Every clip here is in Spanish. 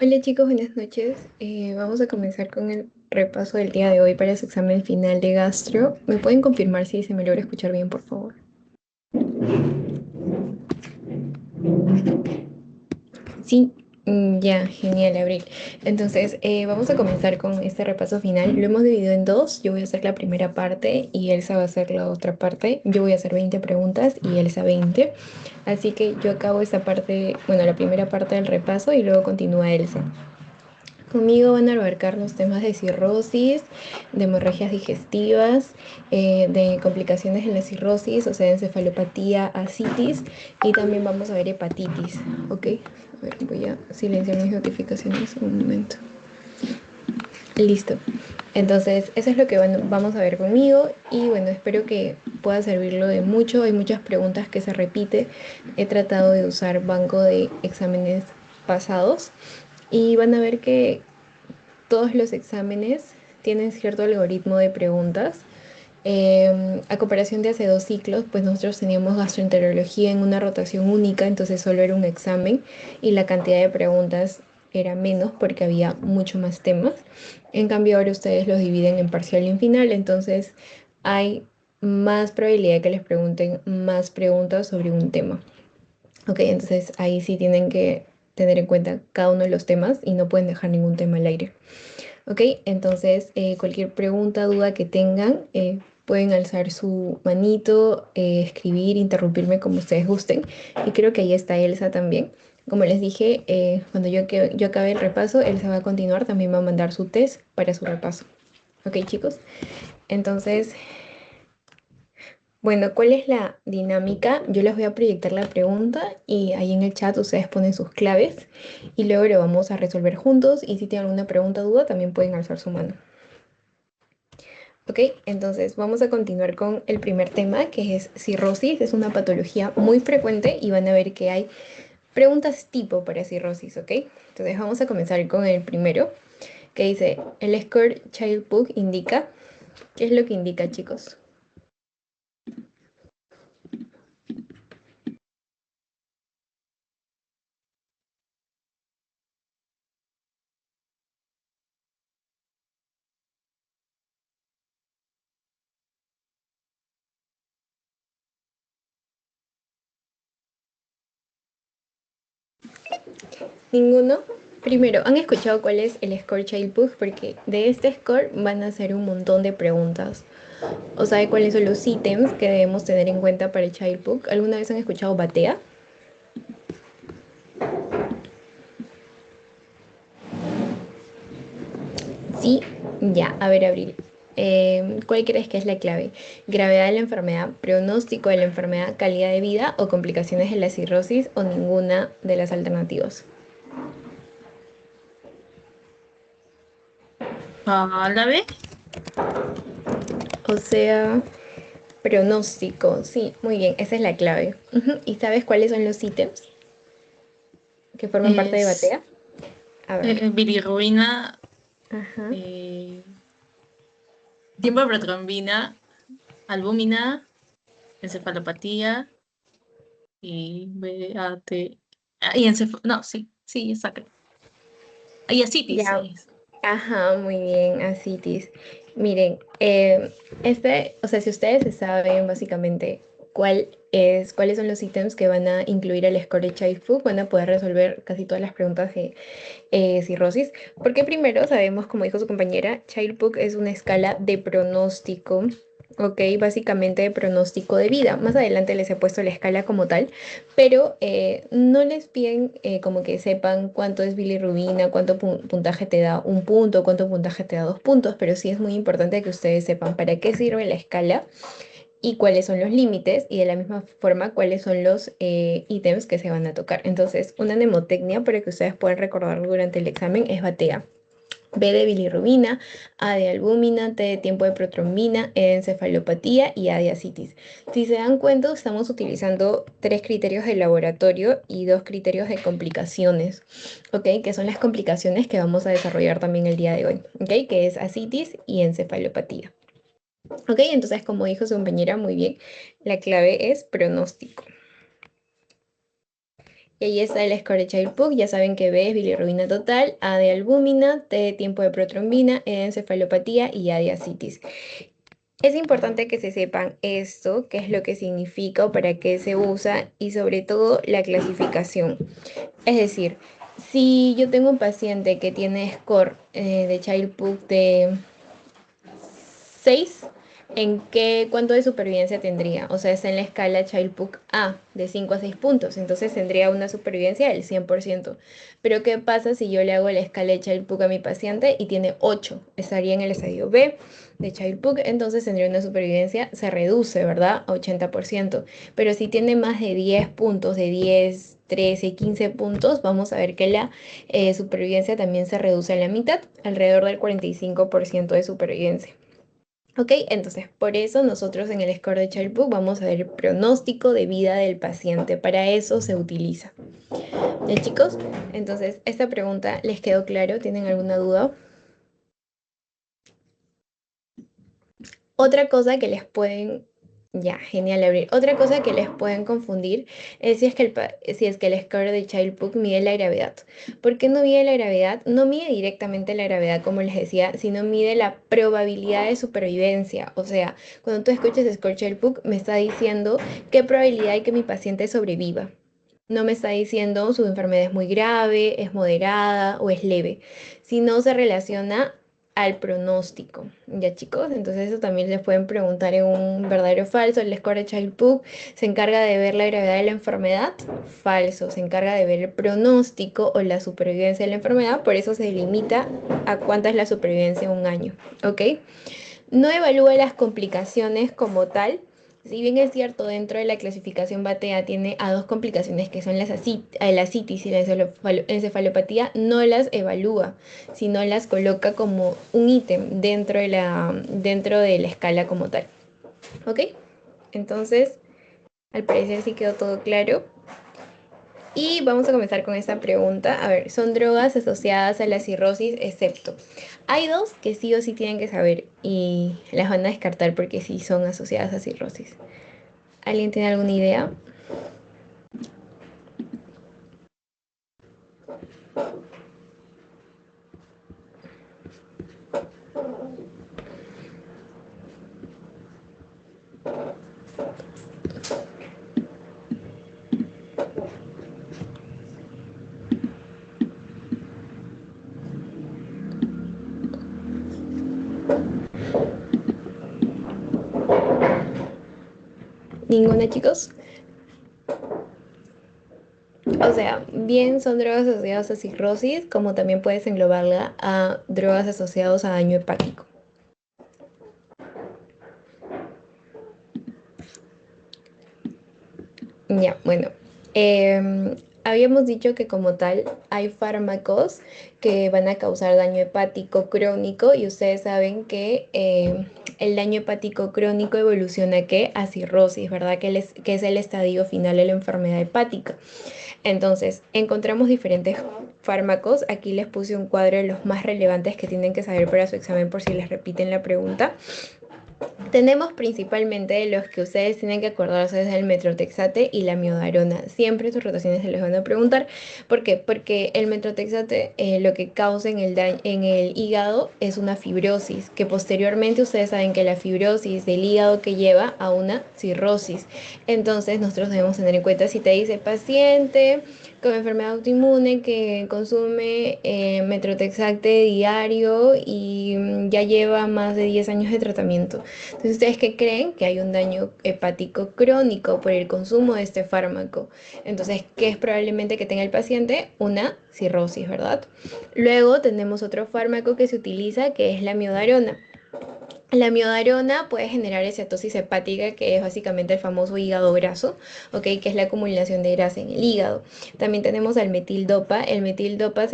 Hola chicos, buenas noches. Vamos a comenzar con el repaso del día de hoy para su examen final de gastro. ¿Me pueden confirmar si se me logra escuchar bien, por favor? Sí, ya, genial, Abril. Entonces, vamos a comenzar con este repaso final. Lo hemos dividido en dos. Yo voy a hacer la primera parte y Elsa va a hacer la otra parte. Yo voy a hacer 20 preguntas y Elsa 20. Así que yo acabo esta parte, bueno, la primera parte del repaso y luego continúa Elsa. Conmigo van a abarcar los temas de cirrosis, de hemorragias digestivas, de complicaciones en la cirrosis, o sea, encefalopatía, ascitis, y también vamos a ver hepatitis, ¿ok? A ver, voy a silenciar mis notificaciones un momento. Listo. Entonces, eso es lo que vamos a ver conmigo y bueno, espero que pueda servirlo de mucho. Hay muchas preguntas que se repiten. He tratado de usar banco de exámenes pasados y van a ver que todos los exámenes tienen cierto algoritmo de preguntas. A comparación de hace dos ciclos, pues nosotros teníamos gastroenterología en una rotación única, entonces solo era un examen y la cantidad de preguntas era menos porque había mucho más temas. En cambio, ahora ustedes los dividen en parcial y en final, entonces hay más probabilidad de que les pregunten más preguntas sobre un tema. Ok, entonces ahí sí tienen que tener en cuenta cada uno de los temas y no pueden dejar ningún tema al aire. Ok, entonces cualquier pregunta, duda que tengan, pueden alzar su manito, escribir, interrumpirme como ustedes gusten. Y creo que ahí está Elsa también. Como les dije, cuando yo acabe el repaso, Elsa va a continuar, también va a mandar su test para su repaso. Ok, chicos. Entonces, bueno, ¿cuál es la dinámica? Yo les voy a proyectar la pregunta y ahí en el chat ustedes ponen sus claves y luego lo vamos a resolver juntos. Y si tienen alguna pregunta o duda, también pueden alzar su mano. Ok, entonces vamos a continuar con el primer tema, que es cirrosis. Es una patología muy frecuente y van a ver que hay preguntas tipo para cirrosis, ¿ok? Entonces vamos a comenzar con el primero, que dice, el score Child Book indica, ¿qué es lo que indica, chicos? ¿Ninguno? Primero, ¿han escuchado cuál es el score Child Book? Porque de este score van a hacer un montón de preguntas. ¿O sabe cuáles son los ítems que debemos tener en cuenta para el Child Book? ¿Alguna vez han escuchado BATEA? Sí, ya, a ver, Abril. ¿Cuál crees que es la clave? ¿Gravedad de la enfermedad, pronóstico de la enfermedad, calidad de vida o complicaciones de la cirrosis o ninguna de las alternativas? ¿A la vez? O sea, pronóstico. Sí, muy bien, esa es la clave. Ujú. ¿Y sabes cuáles son los ítems que forman parte de Es Batea? A ver. bilirrubina, Ajá. eh, tiempo de protrombina, albúmina, encefalopatía y BAT. No, sí, sí, exacto. Y asitis Ya, es. ajá, muy bien, asitis. Miren, o sea, si ustedes se saben básicamente cuáles son los ítems que van a incluir el score de Chai Fu, van a poder resolver casi todas las preguntas de cirrosis. Porque primero sabemos, como dijo su compañera, Child Book es una escala de pronóstico, ok, básicamente de pronóstico de vida. Más adelante les he puesto la escala como tal, pero no les piden como que sepan cuánto es bilirrubina, cuánto puntaje te da un punto, cuánto puntaje te da dos puntos, pero sí es muy importante que ustedes sepan para qué sirve la escala y cuáles son los límites y de la misma forma cuáles son los ítems que se van a tocar. Entonces, una mnemotecnia para que ustedes puedan recordarlo durante el examen es BATEA. B de bilirrubina, A de albúmina, T de tiempo de protrombina, E de encefalopatía y A de asitis. Si se dan cuenta, estamos utilizando tres criterios de laboratorio y dos criterios de complicaciones, ¿ok? Que son las complicaciones que vamos a desarrollar también el día de hoy, ¿ok? Que es asitis y encefalopatía. Ok, entonces como dijo su compañera muy bien, la clave es pronóstico. Y ahí está el score de Child-Pugh. Ya saben que B es bilirrubina total, A de albúmina, T de tiempo de protrombina, E de encefalopatía y A de ascitis. Es importante que se sepan esto, qué es lo que significa o para qué se usa y sobre todo la clasificación. Es decir, si yo tengo un paciente que tiene score de Child-Pugh de 6, ¿cuánto de supervivencia tendría? O sea, está en la escala Child-Pugh A, de 5 a 6 puntos, entonces tendría una supervivencia del 100%. Pero ¿qué pasa si yo le hago la escala de Child-Pugh a mi paciente y tiene 8? Estaría en el estadio B de Child-Pugh, entonces tendría una supervivencia, se reduce, ¿verdad? A 80%. Pero si tiene más de 10 puntos, de 10, 13, 15 puntos, vamos a ver que la supervivencia también se reduce a la mitad, alrededor del 45% de supervivencia. Ok, entonces por eso nosotros en el score de Child-Pugh vamos a ver el pronóstico de vida del paciente. Para eso se utiliza. ¿Ya, chicos? Entonces, esta pregunta les quedó claro. ¿Tienen alguna duda? Otra cosa que les pueden, ya, genial abrir. Otra cosa que les pueden confundir es si es que el score de Child-Pugh mide la gravedad. ¿Por qué no mide la gravedad? No mide directamente la gravedad, como les decía, sino mide la probabilidad de supervivencia. O sea, cuando tú escuches score Child-Pugh, me está diciendo qué probabilidad hay que mi paciente sobreviva. No me está diciendo su enfermedad es muy grave, es moderada o es leve, sino se relaciona al pronóstico. Ya, chicos, entonces eso también les pueden preguntar en un verdadero o falso. El score de Child-Pugh se encarga de ver la gravedad de la enfermedad. Falso, se encarga de ver el pronóstico o la supervivencia de la enfermedad. Por eso se limita a cuánta es la supervivencia en un año. ¿Ok? No evalúa las complicaciones como tal. Si bien es cierto, dentro de la clasificación BATEA tiene a dos complicaciones que son la citis y la encefalopatía, no las evalúa, sino las coloca como un ítem dentro de la escala como tal. ¿Ok? Entonces, al parecer sí quedó todo claro. Y vamos a comenzar con esta pregunta. A ver, son drogas asociadas a la cirrosis, excepto. Hay dos que sí o sí tienen que saber y las van a descartar porque sí son asociadas a cirrosis. ¿Alguien tiene alguna idea? ¿Ninguna, chicos? O sea, bien son drogas asociadas a cirrosis, como también puedes englobarla a drogas asociadas a daño hepático. Ya, bueno. Habíamos dicho que como tal hay fármacos que van a causar daño hepático crónico y ustedes saben que el daño hepático crónico evoluciona ¿a qué? A cirrosis, ¿verdad? Que es el estadio final de la enfermedad hepática. Entonces, encontramos diferentes fármacos. Aquí les puse un cuadro de los más relevantes que tienen que saber para su examen por si les repiten la pregunta. Tenemos principalmente los que ustedes tienen que acordarse es el metrotexate y la miodarona. Siempre en sus rotaciones se les van a preguntar. ¿Por qué? Porque el metrotexate lo que causa en el hígado es una fibrosis, que posteriormente ustedes saben que la fibrosis del hígado que lleva a una cirrosis. Entonces nosotros debemos tener en cuenta si te dice paciente con enfermedad autoinmune que consume metrotexate diario y ya lleva más de 10 años de tratamiento. Entonces, ¿ustedes qué creen? Que hay un daño hepático crónico por el consumo de este fármaco. Entonces, ¿qué es probablemente que tenga el paciente? Una cirrosis, ¿verdad? Luego tenemos otro fármaco que se utiliza que es la miodarona. La miodarona puede generar cetosis hepática, que es básicamente el famoso hígado graso, ¿ok? Que es la acumulación de grasa en el hígado. También tenemos al metildopa. El metildopa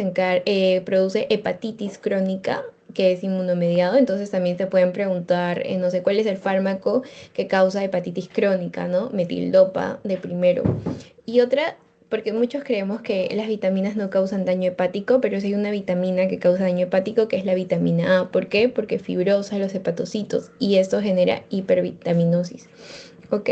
produce hepatitis crónica, que es inmunomediado. Entonces también te pueden preguntar, no sé, ¿cuál es el fármaco que causa hepatitis crónica, ¿no? Metildopa de primero. Y otra porque muchos creemos que las vitaminas no causan daño hepático, pero sí hay una vitamina que causa daño hepático, que es la vitamina A. ¿Por qué? Porque fibrosa los hepatocitos y esto genera hipervitaminosis. ¿Ok?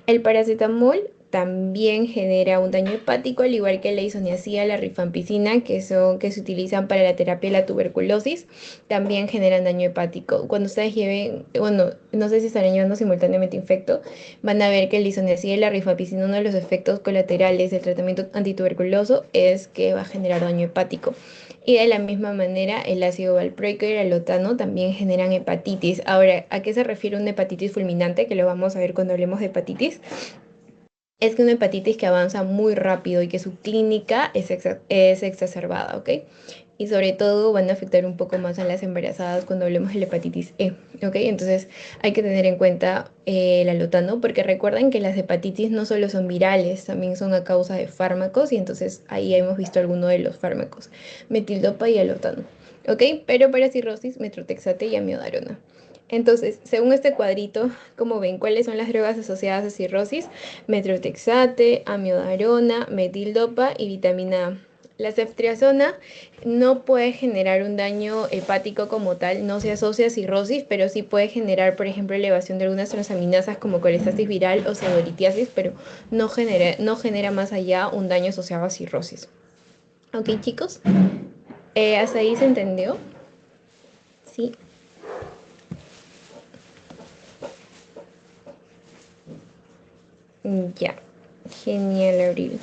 El paracetamol también genera un daño hepático, al igual que la isoniazida, la rifampicina, que se utilizan para la terapia de la tuberculosis, también generan daño hepático. Cuando ustedes lleven, bueno, no sé si estarán llevando simultáneamente infecto, van a ver que la isoniazida y la rifampicina, uno de los efectos colaterales del tratamiento antituberculoso es que va a generar daño hepático. Y de la misma manera, el ácido valproico y el alotano también generan hepatitis. Ahora, ¿a qué se refiere una hepatitis fulminante? Que lo vamos a ver cuando hablemos de hepatitis. Es que una hepatitis que avanza muy rápido y que su clínica es exacerbada, ¿ok? Y sobre todo van a afectar un poco más a las embarazadas cuando hablemos de la hepatitis E, ¿ok? Entonces hay que tener en cuenta el alotano, porque recuerden que las hepatitis no solo son virales, también son a causa de fármacos, y entonces ahí hemos visto algunos de los fármacos, metildopa y alotano, ¿ok? Pero para cirrosis, metrotexate y amiodarona. Entonces, según este cuadrito, como ven, ¿cuáles son las drogas asociadas a cirrosis? Metrotexate, amiodarona, metildopa y vitamina A. La ceftriaxona no puede generar un daño hepático como tal, no se asocia a cirrosis, pero sí puede generar, por ejemplo, elevación de algunas transaminasas como colestasis viral o pseudolitiasis, pero no genera más allá un daño asociado a cirrosis. ¿Ok, chicos? ¿Hasta ahí se entendió? Sí. Ya. Genial, Abril.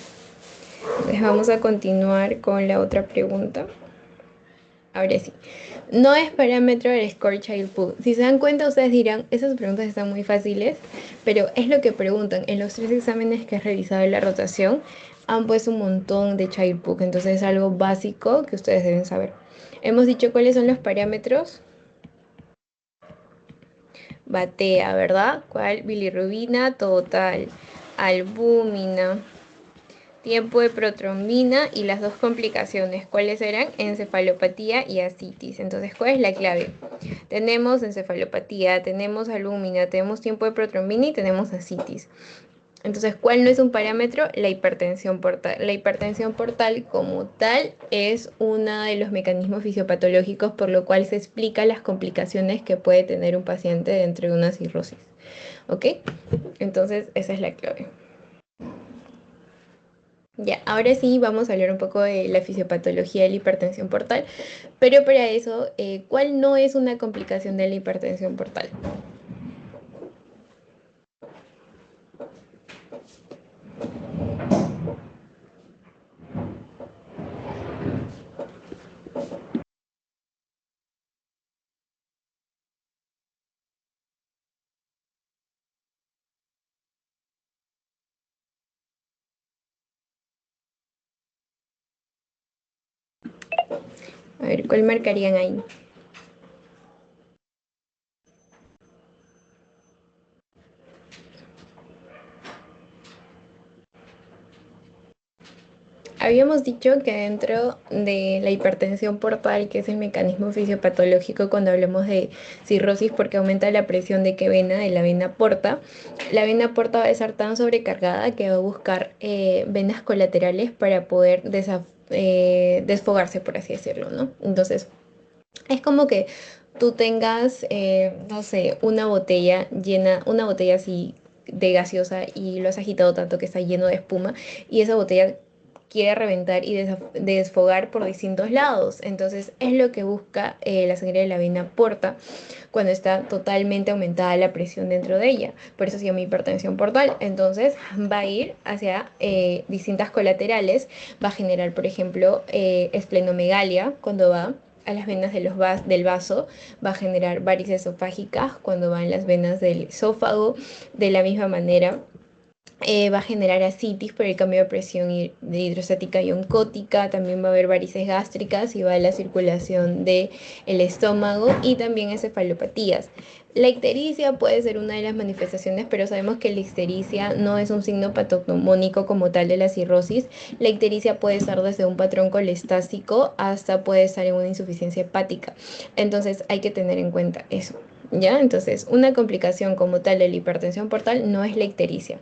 Entonces vamos a continuar con la otra pregunta. Ahora sí. No es parámetro el score child pool. Si se dan cuenta, ustedes dirán, esas preguntas están muy fáciles, pero es lo que preguntan. En los 3 exámenes que he revisado en la rotación, han puesto un montón de child pool. Entonces es algo básico que ustedes deben saber. Hemos dicho cuáles son los parámetros. Batea, ¿verdad? ¿Cuál? Bilirrubina total, albúmina, tiempo de protrombina y las dos complicaciones. ¿Cuáles eran? Encefalopatía y ascitis. Entonces, ¿cuál es la clave? Tenemos encefalopatía, tenemos albúmina, tenemos tiempo de protrombina y tenemos ascitis. Entonces, ¿cuál no es un parámetro? La hipertensión portal. La hipertensión portal como tal es uno de los mecanismos fisiopatológicos por lo cual se explica las complicaciones que puede tener un paciente dentro de una cirrosis. ¿Ok? Entonces, esa es la clave. Ya, ahora sí vamos a hablar un poco de la fisiopatología de la hipertensión portal, pero para eso, ¿cuál no es una complicación de la hipertensión portal? A ver, ¿cuál marcarían ahí? Habíamos dicho que dentro de la hipertensión portal, que es el mecanismo fisiopatológico cuando hablamos de cirrosis, porque aumenta la presión de qué vena, de la vena porta va a estar tan sobrecargada que va a buscar venas colaterales para poder desfogarse, por así decirlo, ¿no? Entonces, es como que tú tengas, no sé, una botella llena, una botella así de gaseosa y lo has agitado tanto que está lleno de espuma y esa botella quiere reventar y desfogar por distintos lados. Entonces es lo que busca la sangre de la vena porta cuando está totalmente aumentada la presión dentro de ella. Por eso se llama hipertensión portal. Entonces va a ir hacia distintas colaterales, va a generar, por ejemplo, esplenomegalia cuando va a las venas del vaso, va a generar varices esofágicas cuando van las venas del esófago, de la misma manera va a generar ascitis por el cambio de presión de hidrostática y oncótica, también va a haber varices gástricas y va a la circulación del estómago y también encefalopatías. La ictericia puede ser una de las manifestaciones, pero sabemos que la ictericia no es un signo patognomónico como tal de la cirrosis. La ictericia puede estar desde un patrón colestásico hasta puede estar en una insuficiencia hepática. Entonces hay que tener en cuenta eso. ¿Ya? Entonces, una complicación como tal de la hipertensión portal no es la ictericia.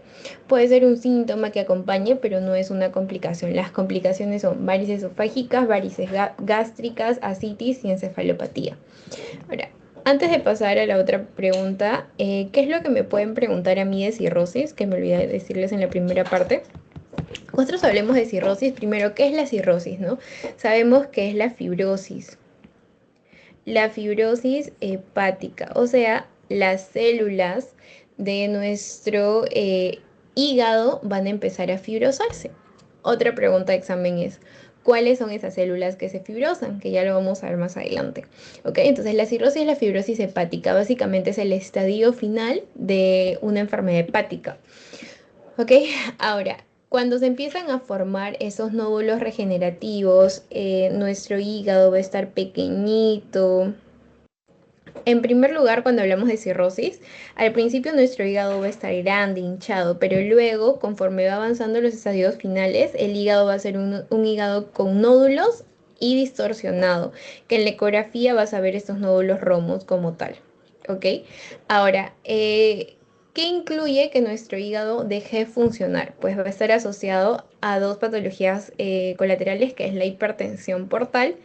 Puede ser un síntoma que acompañe, pero no es una complicación. Las complicaciones son varices esofágicas, varices gástricas, ascitis y encefalopatía. Ahora, Antes de pasar a la otra pregunta, ¿qué es lo que me pueden preguntar a mí de cirrosis? Que me olvidé de decirles en la primera parte. Nosotros hablemos de cirrosis. Primero, ¿qué es la cirrosis, no? Sabemos que es la fibrosis hepática, o sea, las células de nuestro hígado van a empezar a fibrosarse. Otra pregunta de examen es, ¿cuáles son esas células que se fibrosan? Que ya lo vamos a ver más adelante. ¿Ok? Entonces, la cirrosis es la fibrosis hepática. Básicamente es el estadio final de una enfermedad hepática. ¿Ok? Ahora, cuando se empiezan a formar esos nódulos regenerativos, nuestro hígado va a estar pequeñito. En primer lugar, cuando hablamos de cirrosis, al principio nuestro hígado va a estar grande, hinchado, pero luego, conforme va avanzando los estadios finales, el hígado va a ser un hígado con nódulos y distorsionado, que en la ecografía vas a ver estos nódulos romos como tal. ¿Ok? Ahora, ¿qué incluye que nuestro hígado deje de funcionar? Pues va a estar asociado a dos patologías colaterales, que es la hipertensión portal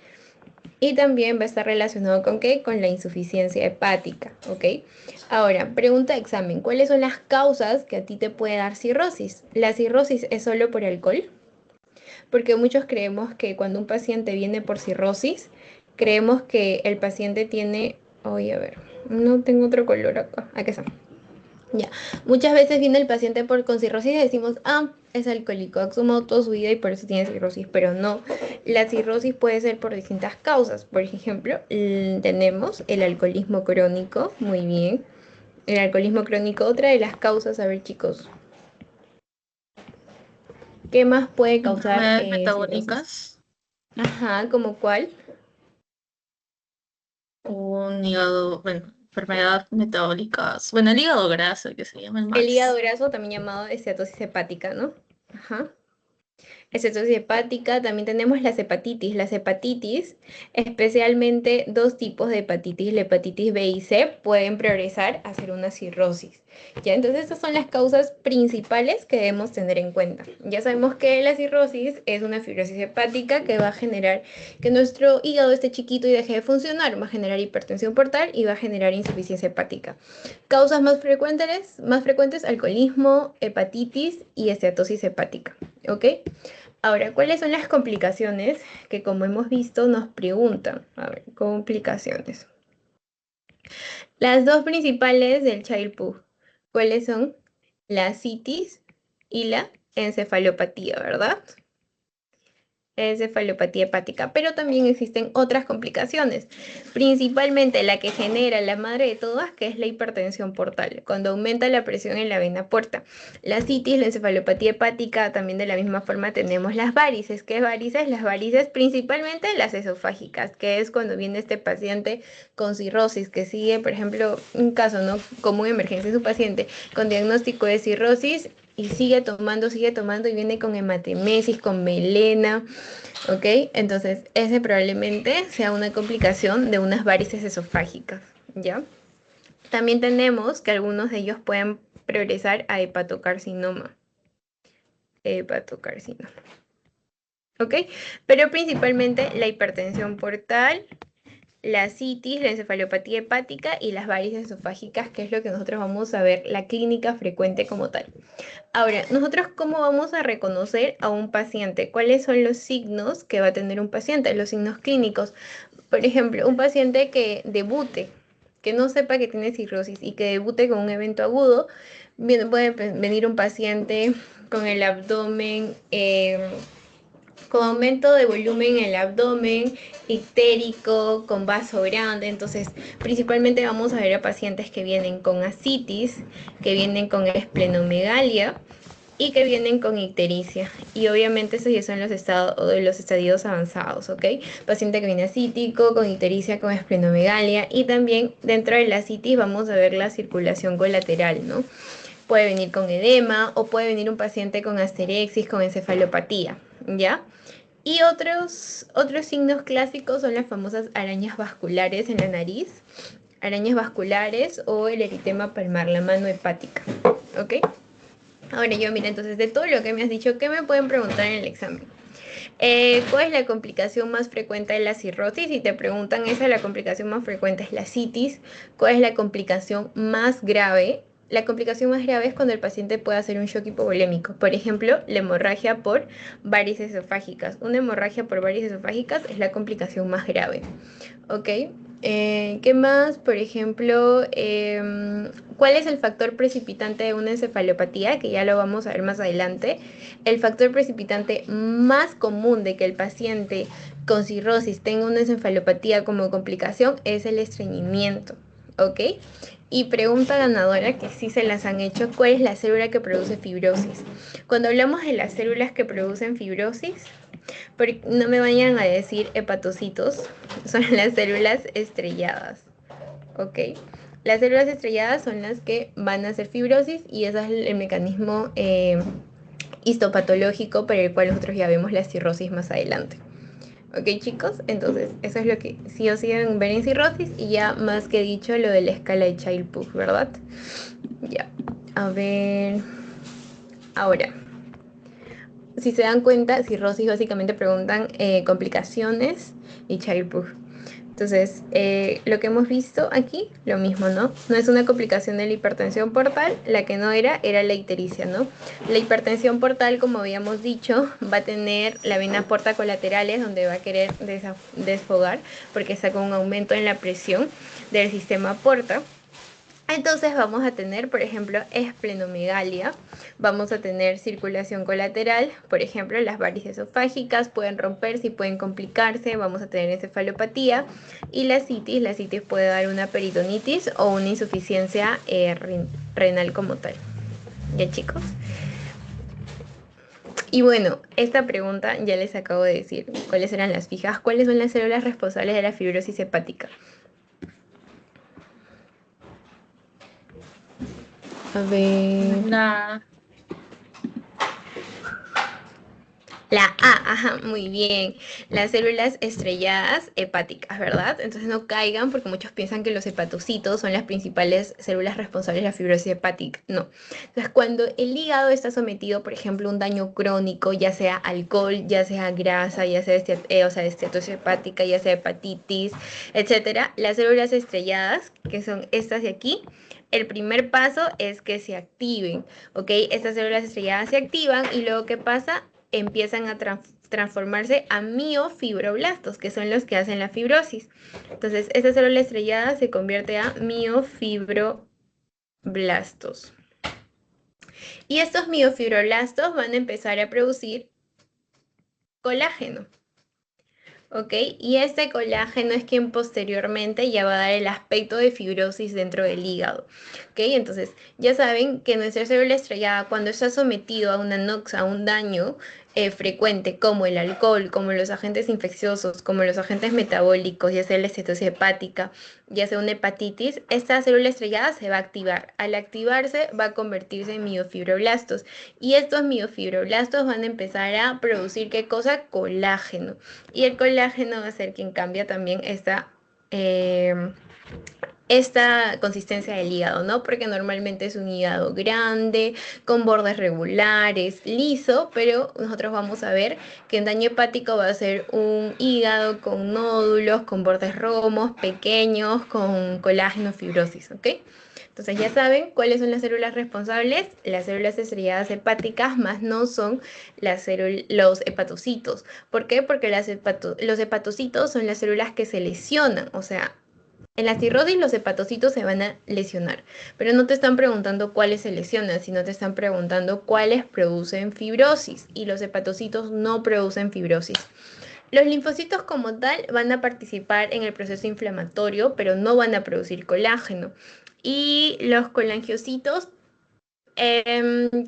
y también va a estar relacionado con qué? Con la insuficiencia hepática, ¿ok? Ahora, pregunta de examen, ¿cuáles son las causas que a ti te puede dar cirrosis? ¿La cirrosis es solo por alcohol? Porque muchos creemos que cuando un paciente viene por cirrosis, creemos que el paciente tiene, oye, a ver, no tengo otro color acá, aquí está. Ya, muchas veces viene el paciente con cirrosis y decimos, ah, es alcohólico, ha tomado toda su vida y por eso tiene cirrosis, pero no, la cirrosis puede ser por distintas causas. Por ejemplo, tenemos el alcoholismo crónico, muy bien. El alcoholismo crónico, otra de las causas, a ver chicos, ¿qué más puede causar Enfermedades cirrosis? metabólicas, Ajá, ¿como cuál? un hígado, bueno, enfermedades metabólicas, bueno, el hígado graso, que se llama el El hígado más. graso, también llamado esteatosis hepática, ¿no? Ajá. Esteatosis hepática, también tenemos las hepatitis. Las hepatitis, especialmente dos tipos de hepatitis, la hepatitis B y C, pueden progresar a ser una cirrosis. ¿Ya? Entonces, estas son las causas principales que debemos tener en cuenta. Ya sabemos que la cirrosis es una fibrosis hepática que va a generar que nuestro hígado esté chiquito y deje de funcionar, va a generar hipertensión portal y va a generar insuficiencia hepática. Causas más frecuentes, alcoholismo, hepatitis y esteatosis hepática. ¿Ok? Ahora, ¿cuáles son las complicaciones que como hemos visto nos preguntan? A ver, complicaciones. Las dos principales del Child-Pugh, ¿cuáles son? La citis y la encefalopatía, ¿verdad? Encefalopatía hepática, pero también existen otras complicaciones, principalmente la que genera la madre de todas, que es la hipertensión portal, cuando aumenta la presión en la vena porta. La citis, la encefalopatía hepática, también de la misma forma tenemos las varices. ¿Qué varices? Las varices principalmente las esofágicas, que es cuando viene este paciente con cirrosis, que sigue, por ejemplo, un caso, ¿no? Como una emergencia en su paciente con diagnóstico de cirrosis y sigue tomando y viene con hematemesis, con melena, ¿ok? Entonces, ese probablemente sea una complicación de unas varices esofágicas, ¿ya? También tenemos que algunos de ellos pueden progresar a hepatocarcinoma. Hepatocarcinoma. ¿Ok? Pero principalmente la hipertensión portal, la citis, la encefalopatía hepática y las varices esofágicas, que es lo que nosotros vamos a ver la clínica frecuente como tal. Ahora, nosotros cómo vamos a reconocer a un paciente, cuáles son los signos que va a tener un paciente, los signos clínicos. Por ejemplo, un paciente que debute, que no sepa que tiene cirrosis y que debute con un evento agudo, puede venir un paciente con el abdomen con aumento de volumen en el abdomen, ictérico, con vaso grande. Entonces, principalmente vamos a ver a pacientes que vienen con ascitis, que vienen con esplenomegalia y que vienen con ictericia. Y obviamente esos ya son los estadios avanzados, ¿ok? Paciente que viene ascítico, con ictericia, con esplenomegalia. Y también dentro de la ascitis vamos a ver la circulación colateral, ¿no? Puede venir con edema o puede venir un paciente con asterexis, con encefalopatía, ¿ya? Y otros signos clásicos son las famosas arañas vasculares en la nariz, arañas vasculares o el eritema palmar, la mano hepática, ¿ok? Ahora yo, mira, entonces de todo lo que me has dicho, ¿qué me pueden preguntar en el examen? ¿Cuál es la complicación más frecuente de la cirrosis? Si te preguntan esa, la complicación más frecuente es la citis. ¿Cuál es la complicación más grave? La complicación más grave es cuando el paciente puede hacer un shock hipovolémico. Por ejemplo, la hemorragia por varices esofágicas. Una hemorragia por varices esofágicas es la complicación más grave. ¿Ok? ¿Qué más? Por ejemplo, ¿cuál es el factor precipitante de una encefalopatía? Que ya lo vamos a ver más adelante. El factor precipitante más común de que el paciente con cirrosis tenga una encefalopatía como complicación es el estreñimiento. ¿Ok? Y pregunta ganadora que sí se las han hecho, ¿cuál es la célula que produce fibrosis? Cuando hablamos de las células que producen fibrosis, no me vayan a decir hepatocitos, son las células estrelladas, ¿ok? Las células estrelladas son las que van a hacer fibrosis y ese es el mecanismo histopatológico para el cual nosotros ya vemos la cirrosis más adelante. ¿Ok, chicos? Entonces, eso es lo que sí o sí deben ver en cirrosis y ya más que dicho lo de la escala de Child-Pugh, ¿verdad? Ya. A ver. Ahora, si se dan cuenta, cirrosis básicamente preguntan complicaciones y Child-Pugh. Entonces, lo que hemos visto aquí, lo mismo, ¿no? No es una complicación de la hipertensión portal, la que no era la ictericia, ¿no? La hipertensión portal, como habíamos dicho, va a tener la vena porta colaterales donde va a querer desfogar porque está con un aumento en la presión del sistema porta. Entonces vamos a tener, por ejemplo, esplenomegalia, vamos a tener circulación colateral, por ejemplo, las varices esofágicas pueden romperse y pueden complicarse, vamos a tener encefalopatía y la citis puede dar una peritonitis o una insuficiencia renal como tal. ¿Ya, chicos? Y bueno, esta pregunta ya les acabo de decir, ¿cuáles eran las fijas? ¿Cuáles son las células responsables de la fibrosis hepática? A ver... La, La A, ajá, muy bien. Las células estrelladas hepáticas, ¿verdad? Entonces no caigan porque muchos piensan que los hepatocitos son las principales células responsables de la fibrosis hepática. No. Entonces cuando el hígado está sometido, por ejemplo, a un daño crónico, ya sea alcohol, ya sea grasa, ya sea, esteatosis hepática, ya sea hepatitis, etcétera, las células estrelladas, que son estas de aquí, el primer paso es que se activen, ¿ok? Estas células estrelladas se activan y luego, ¿qué pasa? Empiezan a transformarse a miofibroblastos, que son los que hacen la fibrosis. Entonces, esta célula estrellada se convierte a miofibroblastos. Y estos miofibroblastos van a empezar a producir colágeno. ¿Ok? Y este colágeno es quien posteriormente ya va a dar el aspecto de fibrosis dentro del hígado. ¿Ok? Entonces, ya saben que nuestra célula estrellada, cuando está sometido a una noxa, a un daño frecuente, como el alcohol, como los agentes infecciosos, como los agentes metabólicos, ya sea la cetosis hepática, ya sea una hepatitis, esta célula estrellada se va a activar. Al activarse, va a convertirse en miofibroblastos. Y estos miofibroblastos van a empezar a producir, ¿qué cosa? Colágeno. Y el colágeno va a ser quien cambia también esta consistencia del hígado, ¿no? Porque normalmente es un hígado grande, con bordes regulares, liso, pero nosotros vamos a ver que en daño hepático va a ser un hígado con nódulos, con bordes romos, pequeños, con colágeno, fibrosis, ¿ok? Entonces ya saben cuáles son las células responsables, las células estrelladas hepáticas, más no son los hepatocitos. ¿Por qué? Porque los hepatocitos son las células que se lesionan, o sea, en la cirrosis los hepatocitos se van a lesionar, pero no te están preguntando cuáles se lesionan, sino te están preguntando cuáles producen fibrosis y los hepatocitos no producen fibrosis. Los linfocitos como tal van a participar en el proceso inflamatorio, pero no van a producir colágeno. Y los colangiocitos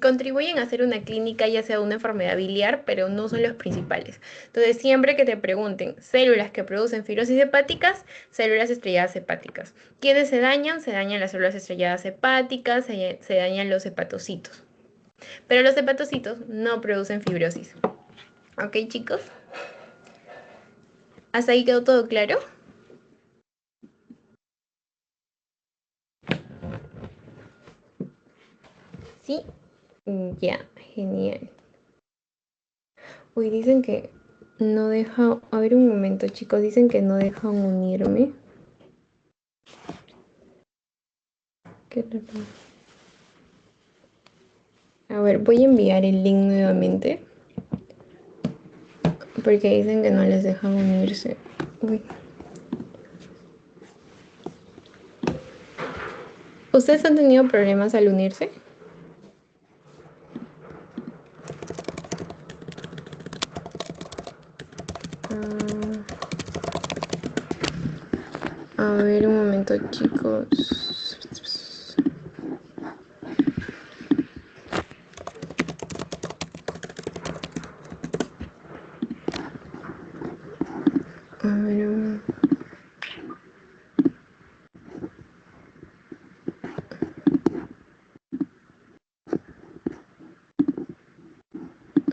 contribuyen a hacer una clínica, ya sea una enfermedad biliar, pero no son los principales. Entonces, siempre que te pregunten células que producen fibrosis hepáticas, células estrelladas hepáticas. ¿Quiénes se dañan? Se dañan las células estrelladas hepáticas, se dañan los hepatocitos. Pero los hepatocitos no producen fibrosis. ¿Ok, chicos? ¿Hasta ahí quedó todo claro? Sí. Ya, genial. Uy, dicen que No deja... A ver un momento, chicos. Dicen que no dejan unirme. Qué raro. A ver, voy a enviar el link nuevamente. Porque dicen que no les dejan unirse. Uy. ¿Ustedes han tenido problemas al unirse? Ah, a ver, un momento, chicos. A ver,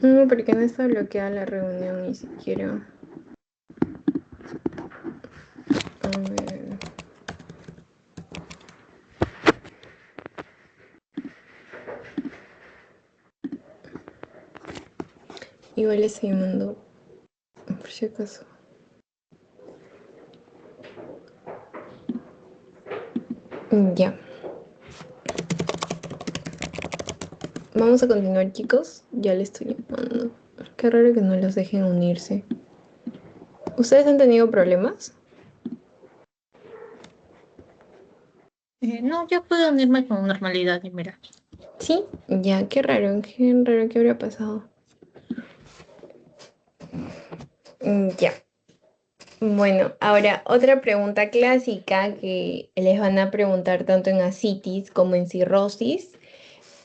no, porque no está bloqueada la reunión ni siquiera. A ver. Igual le estoy llamando, por si acaso. Ya. Vamos a continuar, chicos. Ya le estoy llamando. Qué raro que no los dejen unirse. ¿Ustedes han tenido problemas? No, yo puedo unirme con normalidad y mira. Sí. Ya, qué raro que habría pasado. Ya. Bueno, ahora otra pregunta clásica que les van a preguntar tanto en asitis como en cirrosis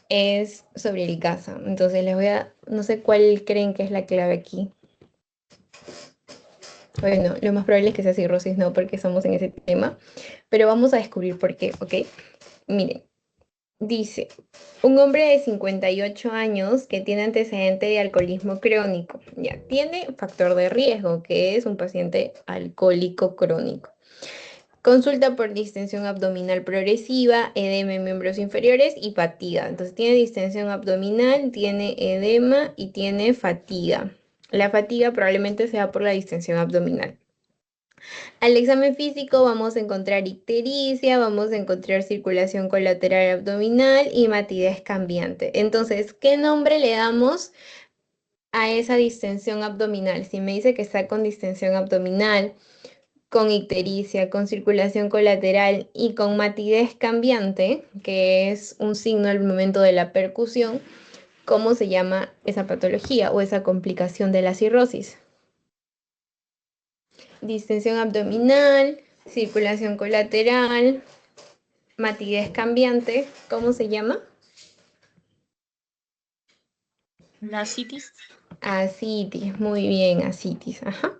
es sobre el GASA. Entonces les voy a, no sé cuál creen que es la clave aquí. Bueno, lo más probable es que sea cirrosis, no, porque estamos en ese tema, pero vamos a descubrir por qué, ¿ok? Miren, dice, un hombre de 58 años que tiene antecedente de alcoholismo crónico, ya, tiene factor de riesgo, que es un paciente alcohólico crónico. Consulta por distensión abdominal progresiva, edema en miembros inferiores y fatiga. Entonces tiene distensión abdominal, tiene edema y tiene fatiga. La fatiga probablemente sea por la distensión abdominal. Al examen físico vamos a encontrar ictericia, vamos a encontrar circulación colateral abdominal y matidez cambiante. Entonces, ¿qué nombre le damos a esa distensión abdominal? Si me dice que está con distensión abdominal, con ictericia, con circulación colateral y con matidez cambiante, que es un signo al momento de la percusión, ¿cómo se llama esa patología o esa complicación de la cirrosis? Distensión abdominal, circulación colateral, matidez cambiante, ¿cómo se llama? La citis. Asitis, muy bien, asitis, ajá.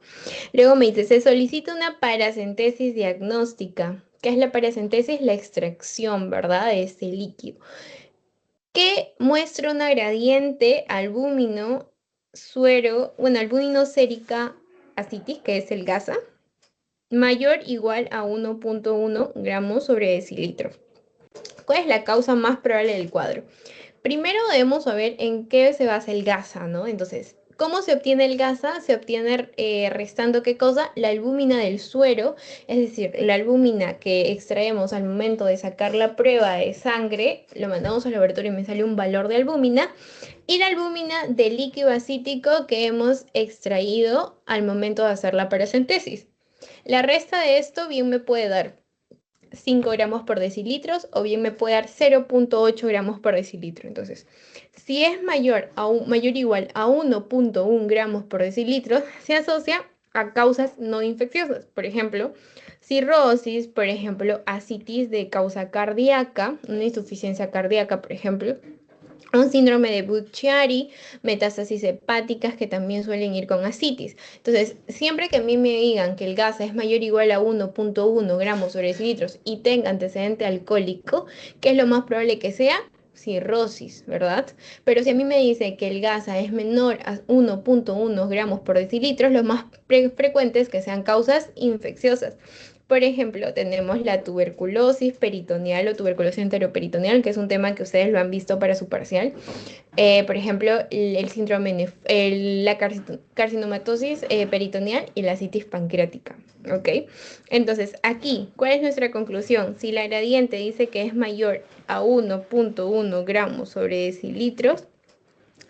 Luego me dice, se solicita una paracentesis diagnóstica. ¿Qué es la paracentesis? La extracción, ¿verdad? De este líquido. Que muestra una gradiente albúmino suero, bueno, albúmino sérica asitis, que es el GASA, mayor o igual a 1.1 gramos sobre decilitro. ¿Cuál es la causa más probable del cuadro? Primero debemos saber en qué se basa el GASA, ¿no? Entonces, ¿cómo se obtiene el GASA? Se obtiene restando ¿qué cosa? La albúmina del suero, es decir, la albúmina que extraemos al momento de sacar la prueba de sangre, lo mandamos al laboratorio y me sale un valor de albúmina, y la albúmina del líquido acítico que hemos extraído al momento de hacer la paracentesis. La resta de esto bien me puede dar 5 gramos por decilitros o bien me puede dar 0.8 gramos por decilitro. Entonces, si es mayor o igual a 1.1 gramos por decilitro, se asocia a causas no infecciosas. Por ejemplo, cirrosis, por ejemplo, asitis de causa cardíaca, una insuficiencia cardíaca, por ejemplo, un síndrome de Budd-Chiari, metástasis hepáticas que también suelen ir con asitis. Entonces, siempre que a mí me digan que el GASA es mayor o igual a 1.1 gramos sobre decilitros y tenga antecedente alcohólico, ¿qué es lo más probable que sea? Cirrosis, ¿verdad? Pero si a mí me dice que el GASA es menor a 1.1 gramos por decilitros, lo más frecuente es que sean causas infecciosas. Por ejemplo, tenemos la tuberculosis peritoneal o tuberculosis enteroperitoneal, que es un tema que ustedes lo han visto para su parcial. Por ejemplo, el síndrome, la carcinomatosis peritoneal y la citis pancreática. ¿Ok? Entonces, aquí, ¿cuál es nuestra conclusión? Si la gradiente dice que es mayor a 1.1 gramos sobre decilitros,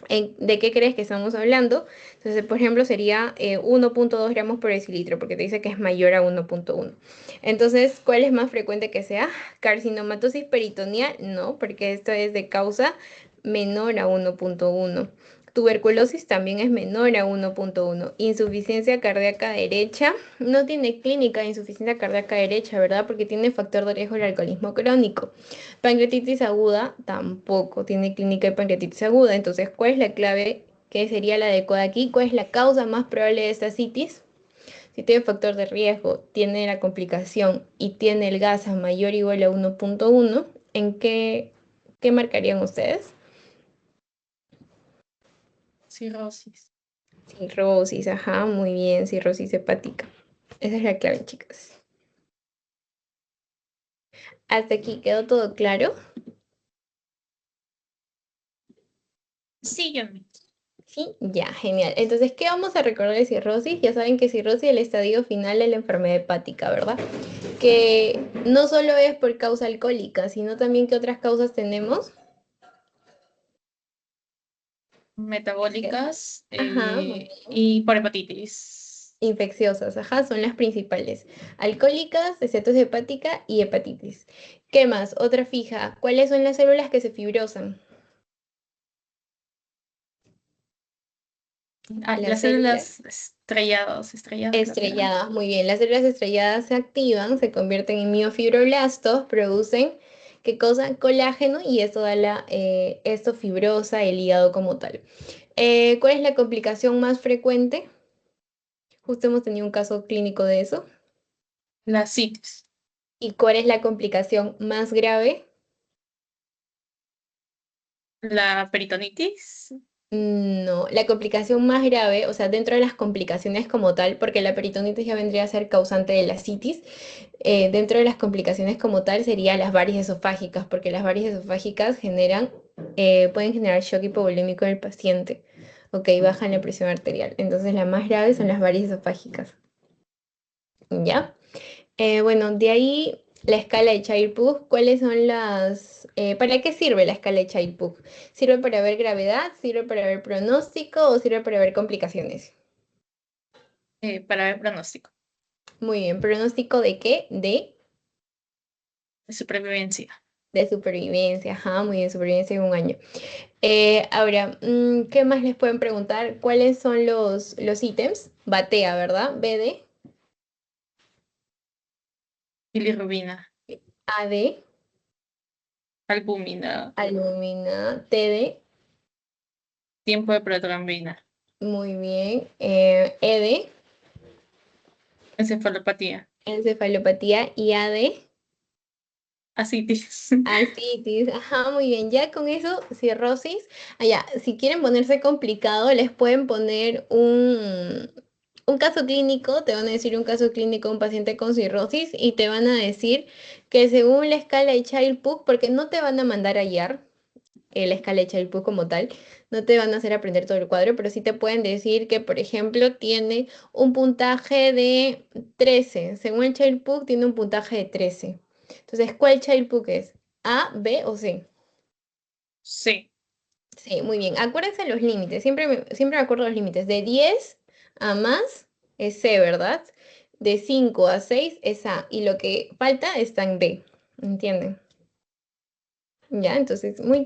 ¿de qué crees que estamos hablando? Entonces, por ejemplo, sería 1.2 gramos por decilitro, porque te dice que es mayor a 1.1. Entonces, ¿cuál es más frecuente que sea? Carcinomatosis peritoneal, no, porque esto es de causa menor a 1.1. Tuberculosis también es menor a 1.1. Insuficiencia cardíaca derecha, no tiene clínica de insuficiencia cardíaca derecha, ¿verdad? Porque tiene factor de riesgo el alcoholismo crónico. Pancreatitis aguda tampoco tiene clínica de pancreatitis aguda. Entonces, ¿cuál es la clave que sería la adecuada aquí? ¿Cuál es la causa más probable de esta citis? Si tiene factor de riesgo, tiene la complicación y tiene el GASA mayor o igual a 1.1, ¿en qué marcarían ustedes? Cirrosis. Cirrosis, ajá, muy bien, cirrosis hepática. Esa es la clave, chicas. Hasta aquí quedó todo claro. Sí, yo me. Sí, ya, genial. Entonces, ¿qué vamos a recordar de cirrosis? Ya saben que cirrosis es el estadio final de la enfermedad hepática, ¿verdad? Que no solo es por causa alcohólica, sino también que otras causas tenemos. Metabólicas Ajá, muy bien. y por hepatitis. Infecciosas, ajá, son las principales. Alcohólicas, esteatosis hepática y hepatitis. ¿Qué más? Otra fija. ¿Cuáles son las células que se fibrosan? Ah, Las las células células estrelladas creo que eran. estrelladas, muy bien. Las células estrelladas se activan, se convierten en miofibroblastos, producen, ¿qué cosa? Colágeno y esto da esto fibrosa el hígado como tal. ¿Cuál es la complicación más frecuente? Justo hemos tenido un caso clínico de eso. La citis. ¿Y cuál es la complicación más grave? La peritonitis. No, la complicación más grave, o sea, dentro de las complicaciones como tal, porque la peritonitis ya vendría a ser causante de la citis, dentro de las complicaciones como tal serían las varices esofágicas, porque las varices esofágicas pueden generar shock hipovolémico en el paciente, ok, bajan la presión arterial. Entonces, las más graves son las varices esofágicas, ¿ya? Bueno, de ahí la escala de Child-Pugh, ¿cuáles son ¿para qué sirve la escala de Child-Pugh? ¿Sirve para ver gravedad? ¿Sirve para ver pronóstico o sirve para ver complicaciones? Para ver pronóstico. Muy bien, ¿pronóstico de qué? De supervivencia. De supervivencia, ajá, muy bien, supervivencia en un año. Ahora, ¿qué más les pueden preguntar? ¿Cuáles son los ítems? Batea, ¿verdad? BD, Bilirrubina. AD, Albúmina. alumina, TD, Tiempo de protrombina. muy bien, ED, Encefalopatía. encefalopatía y AD. Asitis. Ascitis, ajá, muy bien. Ya con eso, cirrosis. Allá, si quieren ponerse complicado, les pueden poner un caso clínico, te van a decir un caso clínico de un paciente con cirrosis y te van a decir que según la escala de Child-Pugh, porque no te van a mandar a hallar la escala de Child-Pugh como tal, no te van a hacer aprender todo el cuadro, pero sí te pueden decir que, por ejemplo, tiene un puntaje de 13. Según el Child-Pugh, tiene un puntaje de 13. Entonces, ¿cuál Child-Pugh es? ¿A, B o C? Sí. Sí, muy bien. Acuérdense los límites. Siempre me acuerdo los límites. De 10 a más es C, ¿verdad? De 5 a 6 es A. Y lo que falta está en D. ¿Entienden? Ya, entonces, muy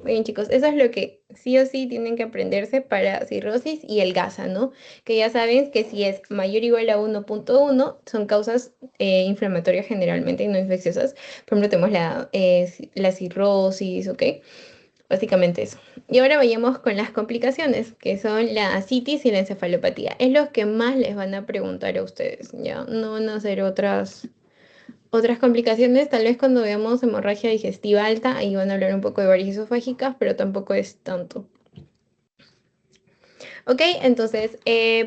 bien, chicos. Eso es lo que sí o sí tienen que aprenderse para cirrosis y el GASA, ¿no? Que ya saben que si es mayor o igual a 1.1 son causas inflamatorias generalmente y no infecciosas. Por ejemplo, tenemos la cirrosis, ¿ok? Básicamente eso. Y ahora vayamos con las complicaciones, que son la ascitis y la encefalopatía. Es lo que más les van a preguntar a ustedes, ¿ya? No van a hacer otras complicaciones. Tal vez cuando veamos hemorragia digestiva alta, ahí van a hablar un poco de varices esofágicas, pero tampoco es tanto. Ok, entonces,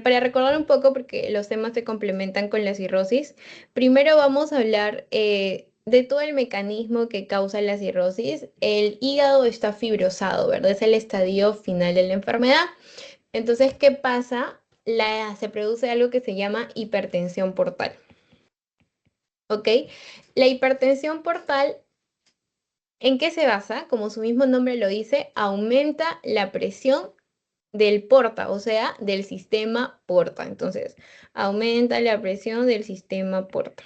para recordar un poco, porque los temas se complementan con la cirrosis, primero vamos a hablar de todo el mecanismo que causa la cirrosis. El hígado está fibrosado, ¿verdad? Es el estadio final de la enfermedad. Entonces, ¿qué pasa? Se produce algo que se llama hipertensión portal, ¿ok? La hipertensión portal, ¿en qué se basa? Como su mismo nombre lo dice, aumenta la presión del porta, o sea, del sistema porta. Entonces, aumenta la presión del sistema porta.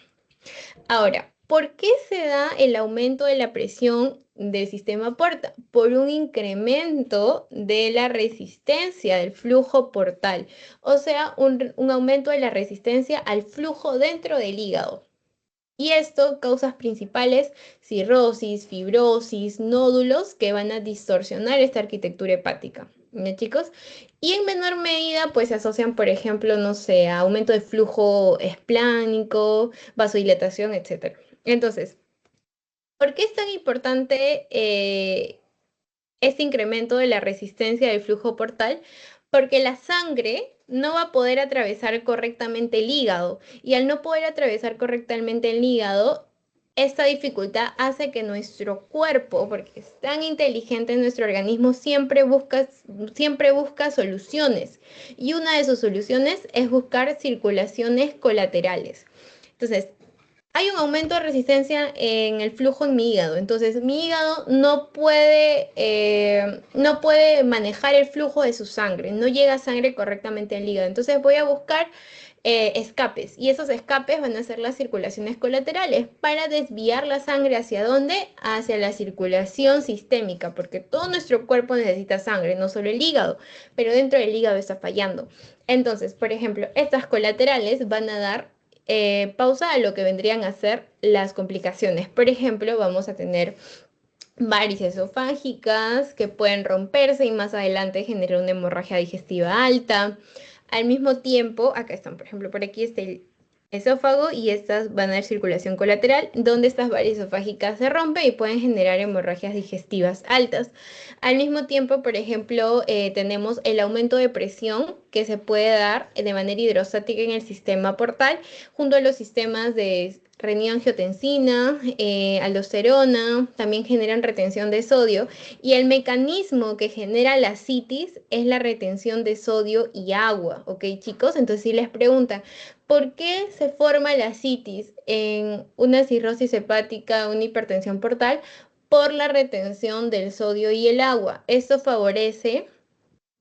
Ahora, ¿por qué se da el aumento de la presión del sistema porta? Por un incremento de la resistencia del flujo portal, o sea, un aumento de la resistencia al flujo dentro del hígado. Y esto, causas principales, cirrosis, fibrosis, nódulos que van a distorsionar esta arquitectura hepática. ¿Ya, chicos? Y en menor medida, pues se asocian, por ejemplo, no sé, a aumento de flujo esplánico, vasodilatación, etcétera. Entonces, ¿por qué es tan importante este incremento de la resistencia del flujo portal? Porque la sangre no va a poder atravesar correctamente el hígado y al no poder atravesar correctamente el hígado, esta dificultad hace que nuestro cuerpo, porque es tan inteligente nuestro organismo, siempre busca soluciones. Y una de sus soluciones es buscar circulaciones colaterales. Entonces, hay un aumento de resistencia en el flujo en mi hígado. Entonces, mi hígado no puede manejar el flujo de su sangre, no llega sangre correctamente al hígado. Entonces, voy a buscar escapes y esos escapes van a ser las circulaciones colaterales para desviar la sangre hacia dónde? Hacia la circulación sistémica, porque todo nuestro cuerpo necesita sangre, no solo el hígado, pero dentro del hígado está fallando. Entonces, por ejemplo, estas colaterales van a dar pausa a lo que vendrían a ser las complicaciones. Por ejemplo, vamos a tener varices esofágicas que pueden romperse y más adelante generar una hemorragia digestiva alta. Al mismo tiempo, acá están, por ejemplo, por aquí está el esófago y estas van a dar circulación colateral, donde estas varices esofágicas se rompen y pueden generar hemorragias digestivas altas. Al mismo tiempo, por ejemplo, tenemos el aumento de presión que se puede dar de manera hidrostática en el sistema portal, junto a los sistemas de renin-angiotensina, aldosterona, también generan retención de sodio y el mecanismo que genera la citis es la retención de sodio y agua, ¿ok, chicos? Entonces si les preguntan, ¿por qué se forma la citis en una cirrosis hepática, una hipertensión portal? Por la retención del sodio y el agua. Esto favorece.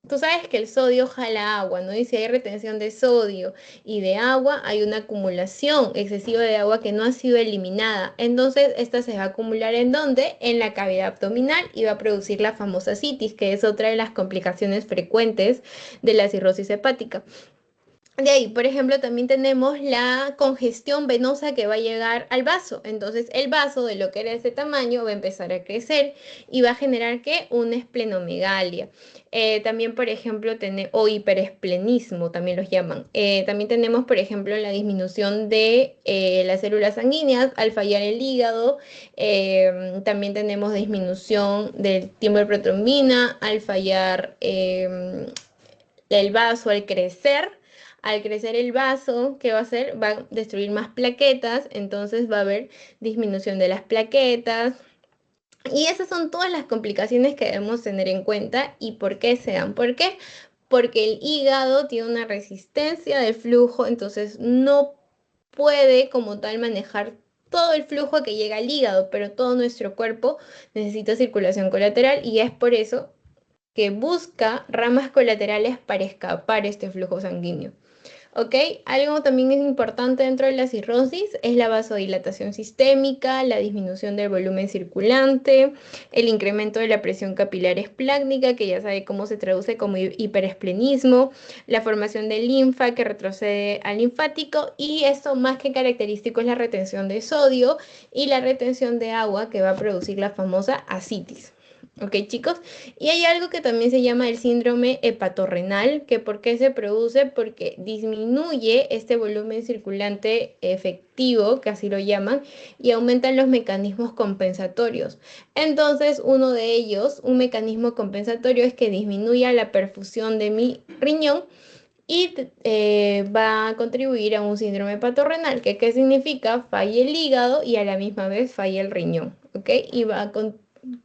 Tú sabes que el sodio jala agua, ¿no? Y si hay retención de sodio y de agua, hay una acumulación excesiva de agua que no ha sido eliminada. Entonces, esta se va a acumular ¿en dónde? En la cavidad abdominal y va a producir la famosa citis, que es otra de las complicaciones frecuentes de la cirrosis hepática. De ahí, por ejemplo, también tenemos la congestión venosa que va a llegar al vaso. Entonces, el vaso de lo que era ese tamaño va a empezar a crecer y va a generar ¿qué? Una esplenomegalia. También, por ejemplo, o hiperesplenismo, también los llaman. También tenemos, por ejemplo, la disminución de las células sanguíneas al fallar el hígado. También tenemos disminución del tiempo de protrombina al fallar el vaso, al crecer el vaso, ¿qué va a hacer? Va a destruir más plaquetas, entonces va a haber disminución de las plaquetas. Y esas son todas las complicaciones que debemos tener en cuenta y por qué se dan. ¿Por qué? Porque el hígado tiene una resistencia de flujo, entonces no puede como tal manejar todo el flujo que llega al hígado, pero todo nuestro cuerpo necesita circulación colateral y es por eso que busca ramas colaterales para escapar este flujo sanguíneo. ¿Ok? Algo también es importante dentro de la cirrosis es la vasodilatación sistémica, la disminución del volumen circulante, el incremento de la presión capilar esplácnica, que ya sabe cómo se traduce como hiperesplenismo, la formación de linfa que retrocede al linfático y esto más que característico es la retención de sodio y la retención de agua que va a producir la famosa ascitis. ¿Ok, chicos? Y hay algo que también se llama el síndrome hepatorrenal, que ¿por qué se produce? Porque disminuye este volumen circulante efectivo, que así lo llaman, y aumentan los mecanismos compensatorios. Entonces, uno de ellos, un mecanismo compensatorio, es que disminuya la perfusión de mi riñón y va a contribuir a un síndrome hepatorrenal, que ¿qué significa? Falla el hígado y a la misma vez falla el riñón, ¿ok? Y va a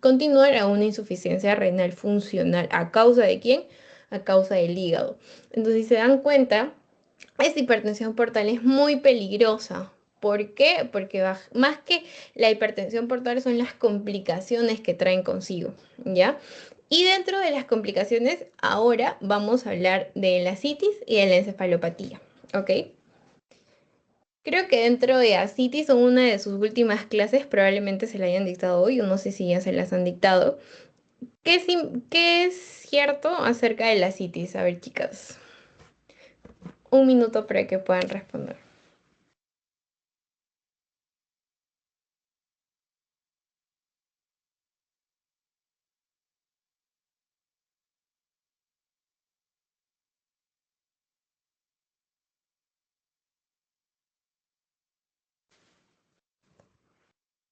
continuar a una insuficiencia renal funcional. ¿A causa de quién? A causa del hígado. Entonces, si se dan cuenta, esta hipertensión portal es muy peligrosa. ¿Por qué? Porque más que la hipertensión portal son las complicaciones que traen consigo, ¿ya? Y dentro de las complicaciones, ahora vamos a hablar de la ascitis y de la encefalopatía, ¿ok? Creo que dentro de ascitis son una de sus últimas clases, probablemente se la hayan dictado hoy, o no sé si ya se las han dictado. ¿Qué es cierto acerca de la ascitis? A ver, chicas, un minuto para que puedan responder.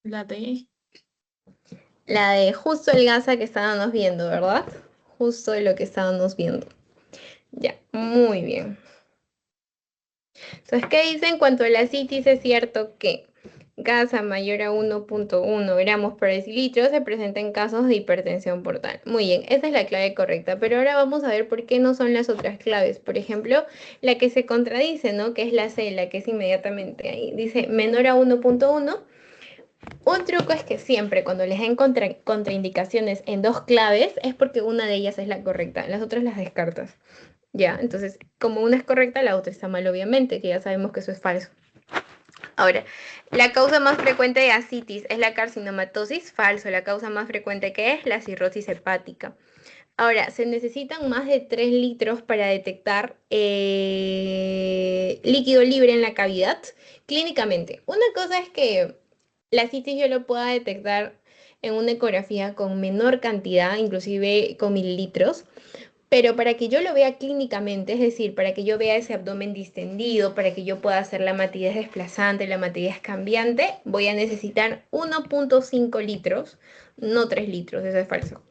La de La de justo el gasa que estábamos viendo, ¿verdad? Justo de lo que estábamos viendo. Ya, muy bien. Entonces, ¿qué dice en cuanto a la citis? Es cierto que gasa mayor a 1,1 gramos por decilitro se presenta en casos de hipertensión portal. Muy bien, esa es la clave correcta, pero ahora vamos a ver por qué no son las otras claves. Por ejemplo, la que se contradice, ¿no? Que es la C, la que es inmediatamente ahí. Dice menor a 1,1. Un truco es que siempre cuando les den contraindicaciones en dos claves es porque una de ellas es la correcta, las otras las descartas. Ya, entonces, como una es correcta, la otra está mal, obviamente, que ya sabemos que eso es falso. Ahora, la causa más frecuente de ascitis es la carcinomatosis, falso. La causa más frecuente que es la cirrosis hepática. Ahora, se necesitan más de 3 litros para detectar líquido libre en la cavidad clínicamente. Una cosa es que la citis yo lo pueda detectar en una ecografía con menor cantidad, inclusive con mililitros, pero para que yo lo vea clínicamente, es decir, para que yo vea ese abdomen distendido, para que yo pueda hacer la matidez desplazante, la matidez cambiante, voy a necesitar 1,5 litros, no 3 litros, eso es falso.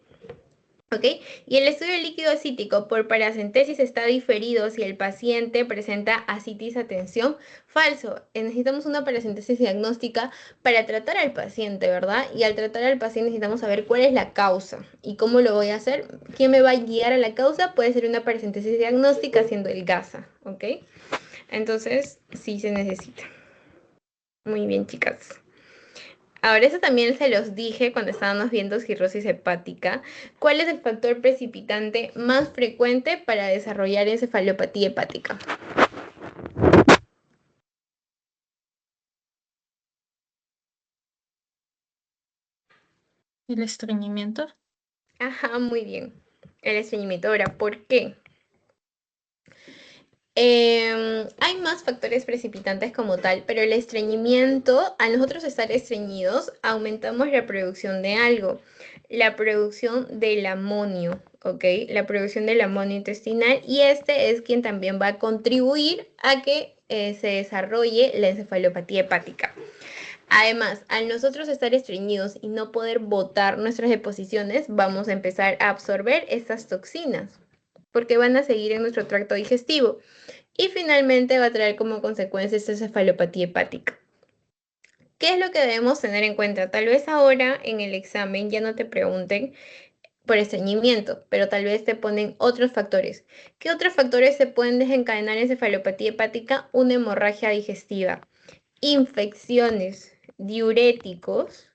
¿Ok? Y el estudio del líquido acítico por paracentesis está diferido si el paciente presenta ascitis a tensión. Falso. Necesitamos una paracentesis diagnóstica para tratar al paciente, ¿verdad? Y al tratar al paciente necesitamos saber cuál es la causa y cómo lo voy a hacer. ¿Quién me va a guiar a la causa? Puede ser una paracentesis diagnóstica haciendo el GASA, ¿ok? Entonces, sí se necesita. Muy bien, chicas. Ahora, eso también se los dije cuando estábamos viendo cirrosis hepática. ¿Cuál es el factor precipitante más frecuente para desarrollar encefalopatía hepática? el estreñimiento. Ajá, muy bien. El estreñimiento. Ahora, ¿por qué? Hay más factores precipitantes como tal, pero el estreñimiento, al nosotros estar estreñidos, aumentamos la producción de algo, la producción del amonio, ¿ok? La producción del amonio intestinal y este es quien también va a contribuir a que se desarrolle la encefalopatía hepática. Además, al nosotros estar estreñidos y no poder botar nuestras deposiciones, vamos a empezar a absorber estas toxinas porque van a seguir en nuestro tracto digestivo y finalmente va a traer como consecuencia esta cefalopatía hepática. ¿Qué es lo que debemos tener en cuenta? Tal vez ahora en el examen ya no te pregunten por estreñimiento, pero tal vez te ponen otros factores. ¿Qué otros factores se pueden desencadenar en cefalopatía hepática? Una hemorragia digestiva, infecciones, diuréticos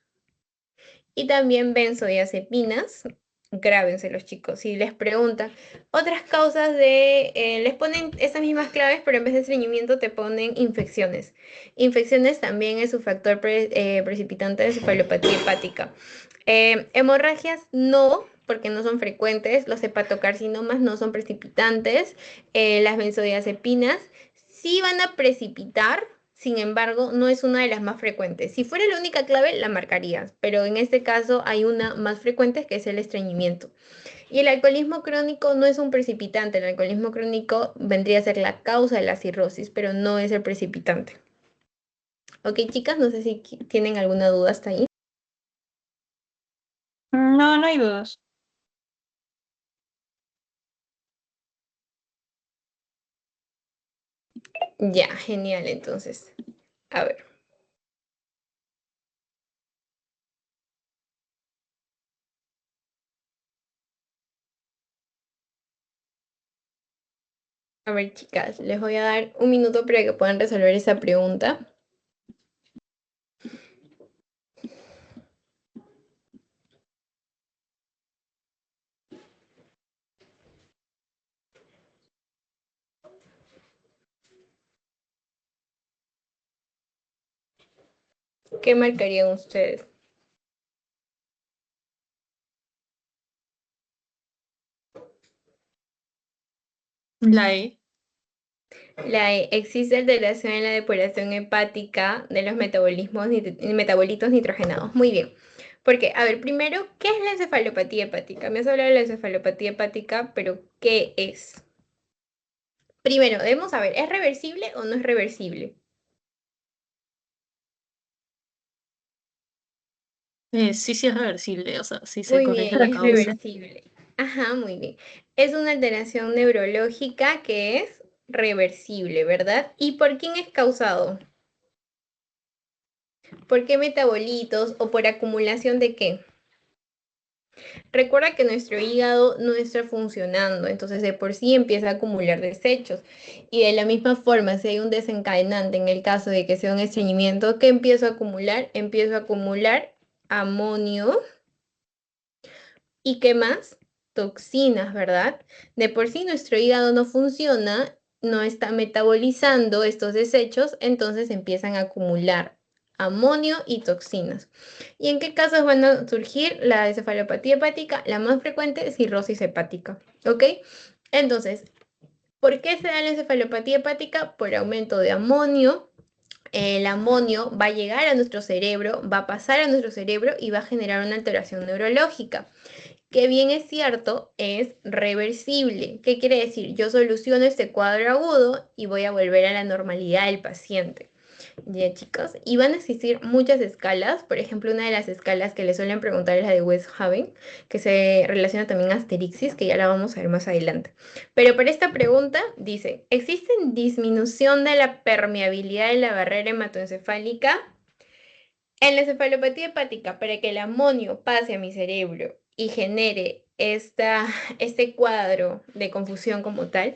y también benzodiazepinas. Grábense los chicos. Si les preguntan otras causas les ponen esas mismas claves, pero en vez de estreñimiento te ponen infecciones. Infecciones también es un factor precipitante de cefalopatía hepática. Hemorragias no, porque no son frecuentes. Los hepatocarcinomas no son precipitantes. Las benzodiazepinas sí van a precipitar sin embargo, no es una de las más frecuentes. Si fuera la única clave, la marcarías, pero en este caso hay una más frecuente que es el estreñimiento. Y el alcoholismo crónico no es un precipitante, el alcoholismo crónico vendría a ser la causa de la cirrosis, pero no es el precipitante. Ok, chicas, no sé si tienen alguna duda hasta ahí. No, no hay dudas. Ya, genial, entonces. A ver. A ver, chicas, les voy a dar un minuto para que puedan resolver esa pregunta. ¿Qué marcarían ustedes? La E. Existe alteración en la depuración hepática de los metabolitos nitrogenados. Muy bien. Porque, a ver, primero, ¿qué es la encefalopatía hepática? Me has hablado de la encefalopatía hepática, pero ¿qué es? Primero, debemos saber, ¿es reversible o no es reversible? Sí, sí es reversible, o sea, sí se Muy corrige bien, la es causa. reversible. Ajá, muy bien. Es una alteración neurológica que es reversible, ¿verdad? ¿Y por quién es causado? ¿Por qué metabolitos o por acumulación de qué? Recuerda que nuestro hígado no está funcionando, entonces de por sí empieza a acumular desechos. Y de la misma forma, si hay un desencadenante en el caso de que sea un estreñimiento, ¿qué empiezo a acumular? Empiezo a acumular amonio. ¿Y qué más? Toxinas, ¿verdad? De por sí nuestro hígado no funciona, no está metabolizando estos desechos, entonces empiezan a acumular amonio y toxinas. ¿Y en qué casos van a surgir la encefalopatía hepática? La más frecuente es cirrosis hepática, ¿ok? Entonces, ¿por qué se da la encefalopatía hepática? Por aumento de amonio. El amonio va a llegar a nuestro cerebro, va a pasar a nuestro cerebro y va a generar una alteración neurológica que bien es cierto, es reversible. ¿Qué quiere decir? Yo soluciono este cuadro agudo y voy a volver a la normalidad del paciente. Ya, chicos, y van a existir muchas escalas. Por ejemplo, una de las escalas que le suelen preguntar es la de Westhaven, que se relaciona también a Asterixis, que ya la vamos a ver más adelante. Pero para esta pregunta dice, ¿existe disminución de la permeabilidad de la barrera hematoencefálica? En la encefalopatía hepática, para que el amonio pase a mi cerebro y genere este cuadro de confusión como tal,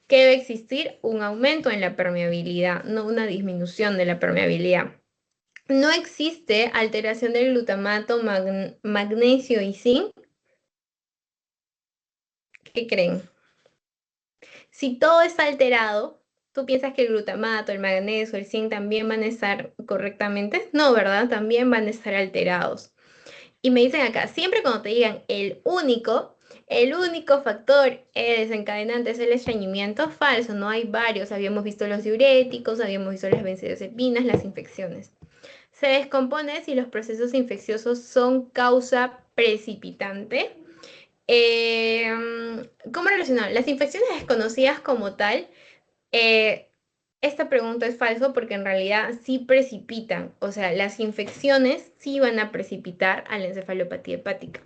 que debe existir un aumento en la permeabilidad, no una disminución de la permeabilidad. No existe alteración del glutamato, magnesio y zinc. ¿Qué creen? Si todo está alterado, ¿tú piensas que el glutamato, el magnesio, el zinc también van a estar correctamente? No, ¿verdad? También van a estar alterados. Y me dicen acá, siempre cuando te digan el único factor desencadenante es el estreñimiento, falso, no hay varios. Habíamos visto los diuréticos, habíamos visto las benzodiazepinas, las infecciones. Se descompone si los procesos infecciosos son causa precipitante. Eh, ¿Cómo relacionar? Las infecciones desconocidas como tal, eh, esta pregunta es falso porque en realidad sí precipitan, o sea, las infecciones sí van a precipitar a la encefalopatía hepática.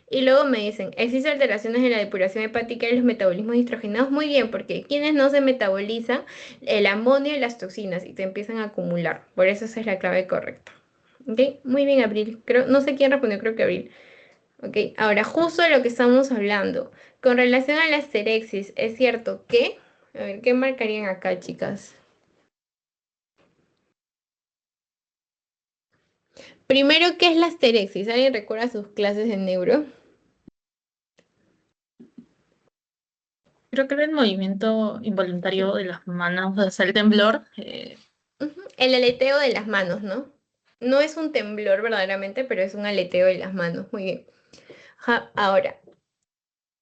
Y luego me dicen, ¿existen alteraciones en la depuración hepática y los metabolismos nitrogenados? Muy bien, porque quienes no se metabolizan el amonio y las toxinas y te empiezan a acumular. Por eso esa es la clave correcta. ¿Ok? Muy bien, Abril. Creo, no sé quién respondió, creo que Abril. ¿Ok? Ahora, justo de lo que estamos hablando. Con relación a la asterexis, ¿es cierto que? A ver, ¿qué marcarían acá, chicas? Primero, ¿qué es la asterexis? ¿Alguien recuerda sus clases de neuro? Creo que era el movimiento involuntario de las manos, o sea, el temblor. Ujú, el aleteo de las manos, ¿no? No es un temblor verdaderamente, pero es un aleteo de las manos. Muy bien. Ajá, ahora,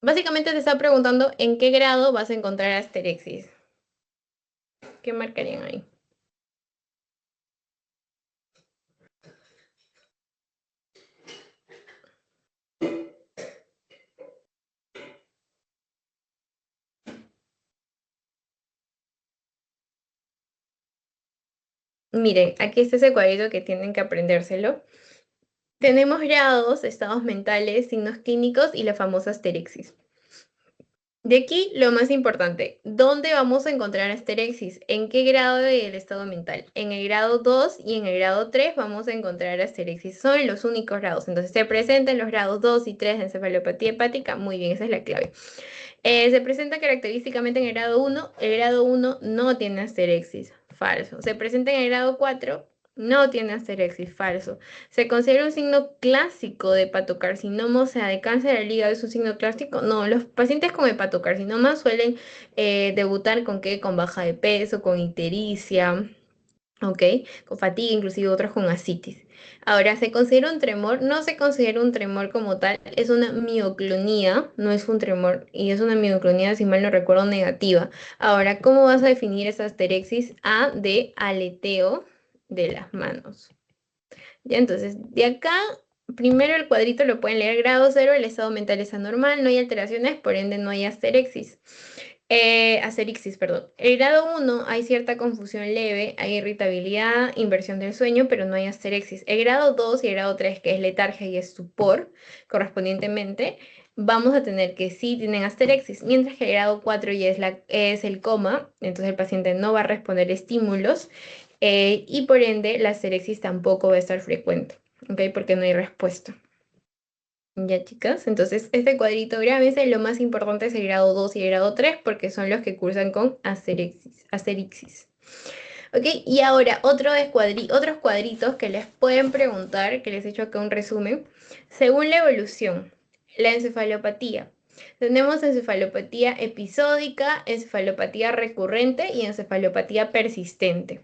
básicamente te está preguntando en qué grado vas a encontrar asterexis. ¿Qué marcarían ahí? Miren, aquí está ese cuadrito que tienen que aprendérselo. Tenemos grados, estados mentales, signos clínicos y la famosa asterixis. De aquí lo más importante, ¿dónde vamos a encontrar asterixis? ¿En qué grado del estado mental? En el grado 2 y en el grado 3 vamos a encontrar asterixis. Son los únicos grados. Entonces se presentan los grados 2 y 3 de encefalopatía hepática. Muy bien, esa es la clave. Se presenta característicamente en el grado 1. El grado 1 no tiene asterixis. Falso. Se presenta en el grado 4. No tiene asterixis. Falso. Se considera un signo clásico de hepatocarcinoma, o sea, de cáncer al hígado es un signo clásico. No, los pacientes con hepatocarcinoma suelen debutar con qué, con baja de peso, con ictericia, ¿ok? Con fatiga, inclusive otros con ascitis. Ahora, ¿se considera un tremor? No se considera un tremor como tal, es una mioclonía, no es un tremor, y es una mioclonía, si mal no recuerdo, negativa. Ahora, ¿cómo vas a definir esa asterexis? A de aleteo de las manos. Ya, entonces, de acá, primero el cuadrito lo pueden leer, grado cero, el estado mental es anormal, no hay alteraciones, por ende no hay asterexis. Asterixis, perdón. El grado 1 hay cierta confusión leve, hay irritabilidad, inversión del sueño, pero no hay asterexis. El grado 2 y el grado 3, que es letargia y estupor, correspondientemente, vamos a tener que sí tienen asterexis, mientras que el grado 4 ya es el coma, entonces el paciente no va a responder estímulos y por ende la asterexis tampoco va a estar frecuente, ¿ok? Porque no hay respuesta. Ya, chicas, entonces este cuadrito, grábense, lo más importante es el grado 2 y el grado 3 porque son los que cursan con asterixis. Ok, y ahora otros cuadritos que les pueden preguntar, que les he hecho acá un resumen. Según la evolución, la encefalopatía. Tenemos encefalopatía episódica, encefalopatía recurrente y encefalopatía persistente.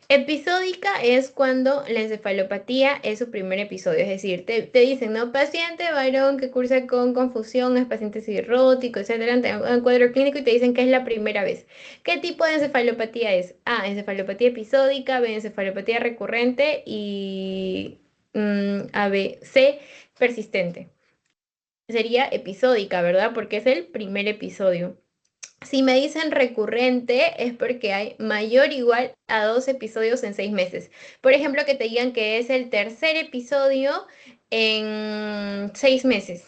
Episódica es cuando la encefalopatía es su primer episodio, es decir, te dicen, ¿no? Paciente varón que cursa con confusión, es paciente cirrótico, etcétera, te dan un cuadro clínico y te dicen que es la primera vez. ¿Qué tipo de encefalopatía es? A, encefalopatía episódica, B, encefalopatía recurrente y A, B, C, persistente. Sería episódica, ¿verdad? Porque es el primer episodio. Si me dicen recurrente es porque hay mayor o igual a 2 episodios en 6 meses. Por ejemplo, que te digan que es el tercer episodio en 6 meses.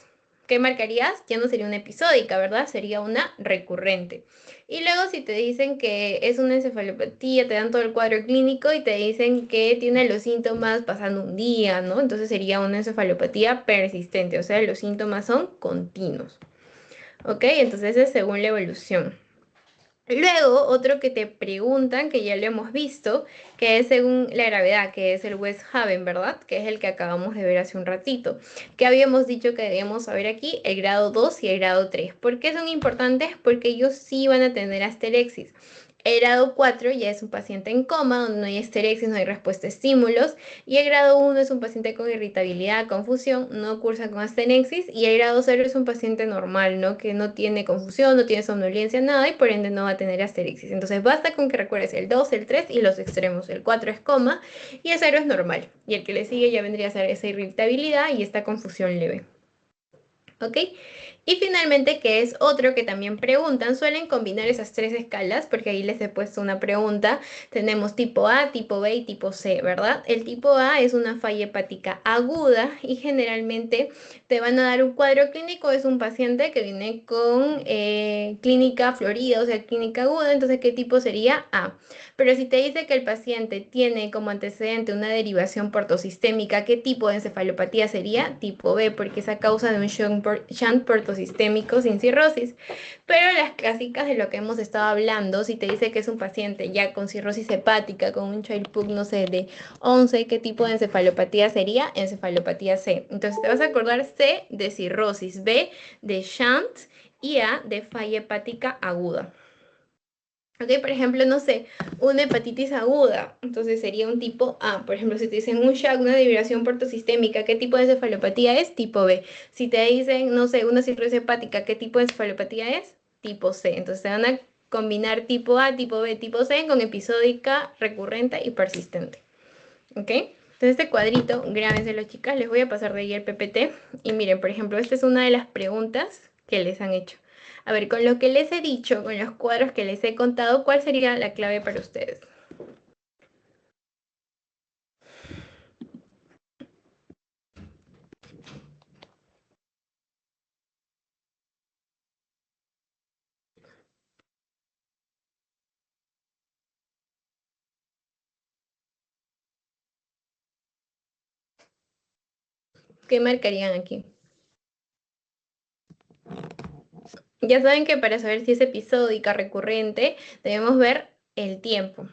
¿Qué marcarías? Ya no sería una episódica, ¿verdad? Sería una recurrente. Y luego si te dicen que es una encefalopatía, te dan todo el cuadro clínico y te dicen que tiene los síntomas pasando un día, ¿no? Entonces sería una encefalopatía persistente, o sea, los síntomas son continuos. ¿Ok? Entonces es según la evolución. Luego, otro que te preguntan, que ya lo hemos visto, que es según la gravedad, que es el West Haven, ¿verdad? Que es el que acabamos de ver hace un ratito. Que habíamos dicho que debíamos saber aquí el grado 2 y el grado 3. ¿Por qué son importantes? Porque ellos sí van a tener asterexis. El grado 4 ya es un paciente en coma, donde no hay asterexis, no hay respuesta a estímulos. Y el grado 1 es un paciente con irritabilidad, confusión, no cursa con asterexis. Y el grado 0 es un paciente normal, ¿no? Que no tiene confusión, no tiene somnolencia, nada, y por ende no va a tener asterexis. Entonces basta con que recuerdes el 2, el 3 y los extremos. El 4 es coma y el 0 es normal. Y el que le sigue ya vendría a ser esa irritabilidad y esta confusión leve. ¿Ok? Y finalmente, que es otro que también preguntan, suelen combinar esas tres escalas, porque ahí les he puesto una pregunta. Tenemos tipo A, tipo B y tipo C, ¿verdad? El tipo A es una falla hepática aguda y generalmente te van a dar un cuadro clínico, es un paciente que viene con clínica florida, o sea, clínica aguda, entonces, ¿qué tipo sería A? Pero si te dice que el paciente tiene como antecedente una derivación portosistémica, ¿qué tipo de encefalopatía sería? Tipo B, porque es a causa de un shunt portosistémico sin cirrosis. Pero las clásicas de lo que hemos estado hablando, si te dice que es un paciente ya con cirrosis hepática, con un Child-Pugh, no sé, de 11, ¿qué tipo de encefalopatía sería? Encefalopatía C. Entonces te vas a acordar C de cirrosis, B de shunt y A de falla hepática aguda. Ok, por ejemplo, no sé, una hepatitis aguda, entonces sería un tipo A. Por ejemplo, si te dicen un shock, una devibración portosistémica, ¿qué tipo de encefalopatía es? Tipo B. Si te dicen, no sé, una cirrosis hepática, ¿qué tipo de encefalopatía es? Tipo C. Entonces te van a combinar tipo A, tipo B, tipo C con episódica, recurrente y persistente. ¿Ok? Entonces este cuadrito, grábenselo chicas, les voy a pasar de ahí el PPT. Y miren, por ejemplo, esta es una de las preguntas que les han hecho. A ver, con lo que les he dicho, con los cuadros que les he contado, ¿cuál sería la clave para ustedes? ¿Qué marcarían aquí? Ya saben que para saber si es episódica, recurrente, debemos ver el tiempo.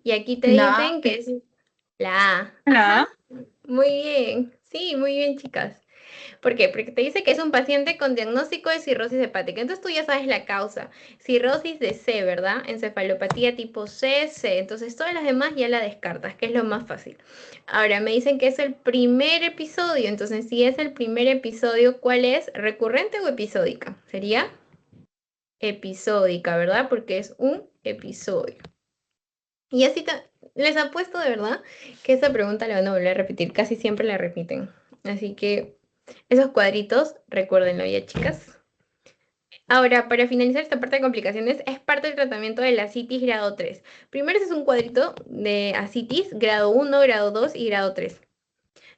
Y aquí te La, dicen que es la A. Ajá, la, muy bien. Sí, muy bien, chicas. ¿Por qué? Porque te dice que es un paciente con diagnóstico de cirrosis hepática. Entonces tú ya sabes la causa. Cirrosis de C, ¿verdad? Encefalopatía tipo C, C. Entonces todas las demás ya la descartas, que es lo más fácil. Ahora me dicen que es el primer episodio. Entonces, si es el primer episodio, ¿cuál es? ¿Recurrente o episódica? Sería episódica, ¿verdad? Porque es un episodio. Y así les apuesto de verdad que esa pregunta la van a volver a repetir. Casi siempre la repiten. Así que esos cuadritos, recuérdenlo ya, chicas. Ahora, para finalizar esta parte de complicaciones, es parte del tratamiento de la asitis grado 3. Primero ese es un cuadrito de asitis grado 1, grado 2 y grado 3.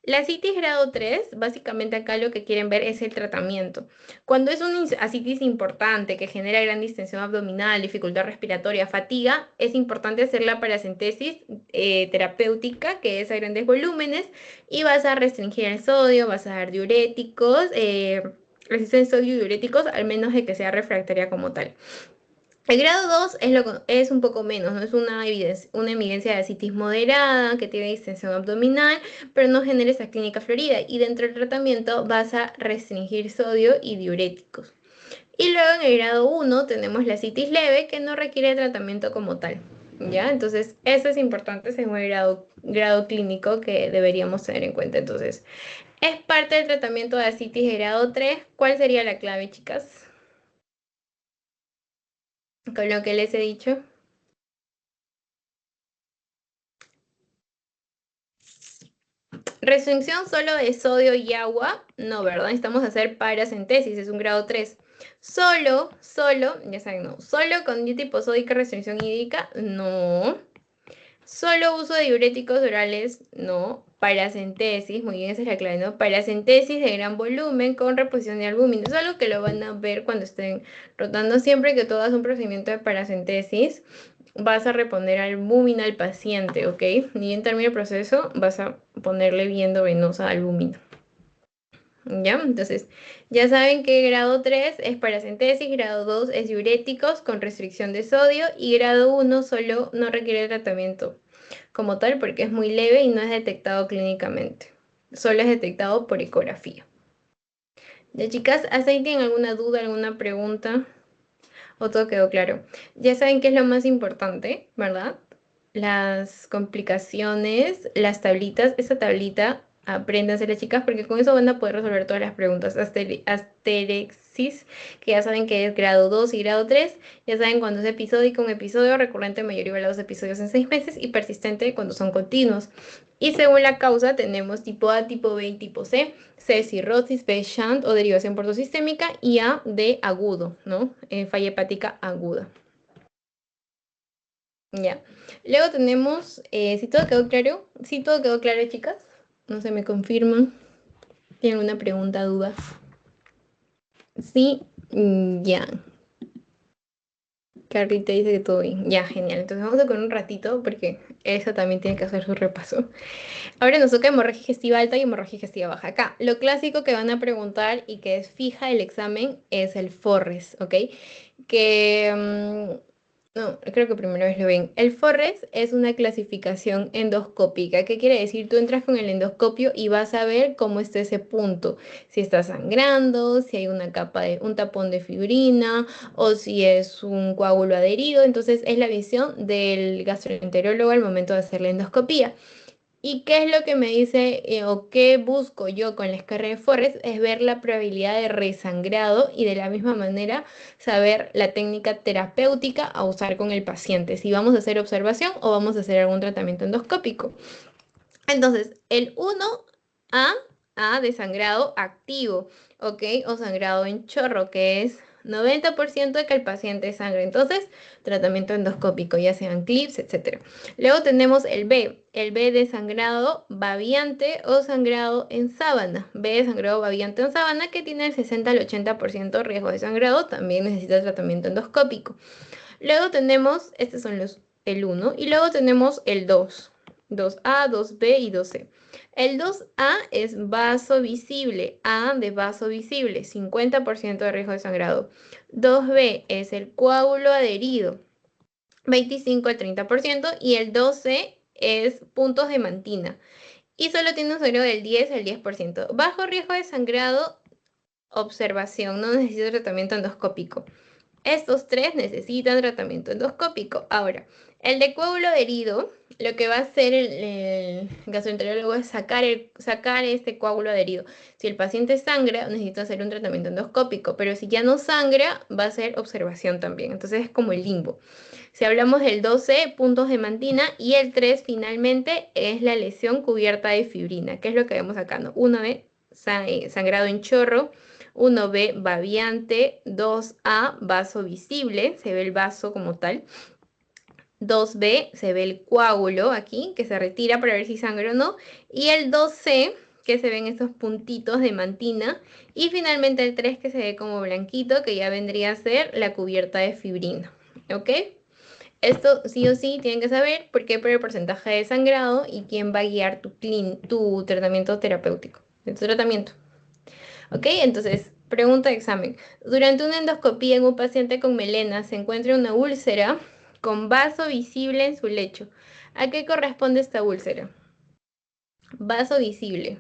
La asitis grado 3, básicamente acá lo que quieren ver es el tratamiento. Cuando es una asitis importante que genera gran distensión abdominal, dificultad respiratoria, fatiga, es importante hacer la paracentesis terapéutica, que es a grandes volúmenes, y vas a restringir el sodio, vas a dar diuréticos, resistencia a sodio y diuréticos, al menos de que sea refractaria como tal. El grado 2 es un poco menos, ¿no? Es una evidencia de asitis moderada que tiene distensión abdominal, pero no genera esa clínica florida. Y dentro del tratamiento vas a restringir sodio y diuréticos. Y luego en el grado 1 tenemos la asitis leve que no requiere tratamiento como tal. ¿Ya? Entonces, eso es importante según el grado clínico que deberíamos tener en cuenta. Entonces, es parte del tratamiento de asitis de grado 3. ¿Cuál sería la clave, chicas? Con lo que les he dicho. Restricción solo de sodio y agua, no, ¿verdad? Necesitamos hacer paracentesis, es un grado 3. Solo, ya saben, no. Solo con dieta hiposódica, restricción hídrica, no. Solo uso de diuréticos orales, no. Paracentesis, muy bien, esa es la clave, ¿no? Paracentesis de gran volumen con reposición de albúmina. Es algo que lo van a ver cuando estén rotando siempre que todo es un procedimiento de paracentesis. Vas a reponer albúmina al paciente, ¿ok? Ni en termina el proceso, vas a ponerle viendo venosa albúmina. ¿Ya? Entonces, ya saben que grado 3 es paracentesis, grado 2 es diuréticos con restricción de sodio y grado 1 solo no requiere tratamiento como tal porque es muy leve y no es detectado clínicamente. Solo es detectado por ecografía. ¿Ya, chicas? ¿Hasta ahí tienen alguna duda, alguna pregunta? ¿O todo quedó claro? Ya saben qué es lo más importante, ¿verdad? Las complicaciones, las tablitas, esa tablita, apréndanse las chicas, porque con eso van a poder resolver todas las preguntas. Asterexis, que ya saben que es grado 2 y grado 3, ya saben cuando es episódico, un episodio recurrente mayor igual a 2 episodios en 6 meses y persistente cuando son continuos. Y según la causa tenemos tipo A, tipo B y tipo C. C, cirrosis, B, shunt o derivación portosistémica y A de agudo, ¿no? Falla hepática aguda. Ya. Luego tenemos, si todo quedó claro, si todo quedó claro, chicas, no se me confirman. ¿Tienen alguna pregunta, duda? Sí, ya. Carlita dice que todo bien. Ya, genial. Entonces vamos a con un ratito porque esa también tiene que hacer su repaso. Ahora nos toca hemorragia digestiva alta y hemorragia digestiva baja. Acá, lo clásico que van a preguntar y que es fija el examen es el FORRES, ¿ok? Que, no, creo que primero vez lo ven. El FORRES es una clasificación endoscópica. ¿Qué quiere decir? Tú entras con el endoscopio y vas a ver cómo está ese punto. Si está sangrando, si hay una capa de, un tapón de fibrina o si es un coágulo adherido. Entonces es la visión del gastroenterólogo al momento de hacer la endoscopía. ¿Y qué es lo que me dice o qué busco yo con la escala de Forrest? Es ver la probabilidad de resangrado y de la misma manera saber la técnica terapéutica a usar con el paciente, si vamos a hacer observación o vamos a hacer algún tratamiento endoscópico. Entonces, el 1A, A de sangrado activo, ¿ok? O sangrado en chorro, que es 90% de que el paciente sangre. Entonces, tratamiento endoscópico, ya sean clips, etc. Luego tenemos el B de sangrado babiante o sangrado en sábana. B de sangrado babiante en sábana que tiene el 60 al 80% de riesgo de sangrado, también necesita tratamiento endoscópico. Luego tenemos, estos son el 1, y luego tenemos el 2. 2A, 2B y 2C. El 2A es vaso visible, A de vaso visible, 50% de riesgo de sangrado. 2B es el coágulo adherido, 25 al 30%, y el 2C es puntos de mantina. Y solo tiene un sangrado del 10 al 10%. Bajo riesgo de sangrado, observación, no necesita tratamiento endoscópico. Estos tres necesitan tratamiento endoscópico. Ahora, el de coágulo adherido, lo que va a hacer el gastroenterólogo es sacar este coágulo adherido. Si el paciente sangra, necesita hacer un tratamiento endoscópico, pero si ya no sangra, va a ser observación también. Entonces es como el limbo. Si hablamos del 12, puntos de mantina, y el 3 finalmente es la lesión cubierta de fibrina, que es lo que vemos acá, ¿no? 1B, sangrado en chorro. 1B, babiante. 2A, vaso visible, se ve el vaso como tal. 2B, se ve el coágulo aquí, que se retira para ver si sangra o no. Y el 2C, que se ven estos puntitos de mantina. Y finalmente el 3, que se ve como blanquito, que ya vendría a ser la cubierta de fibrina. ¿Ok? Esto sí o sí tienen que saber por qué por el porcentaje de sangrado y quién va a guiar tu tratamiento terapéutico, tu tratamiento. ¿Ok? Entonces, pregunta de examen. Durante una endoscopía en un paciente con melena se encuentra una úlcera con vaso visible en su lecho. ¿A qué corresponde esta úlcera? Vaso visible.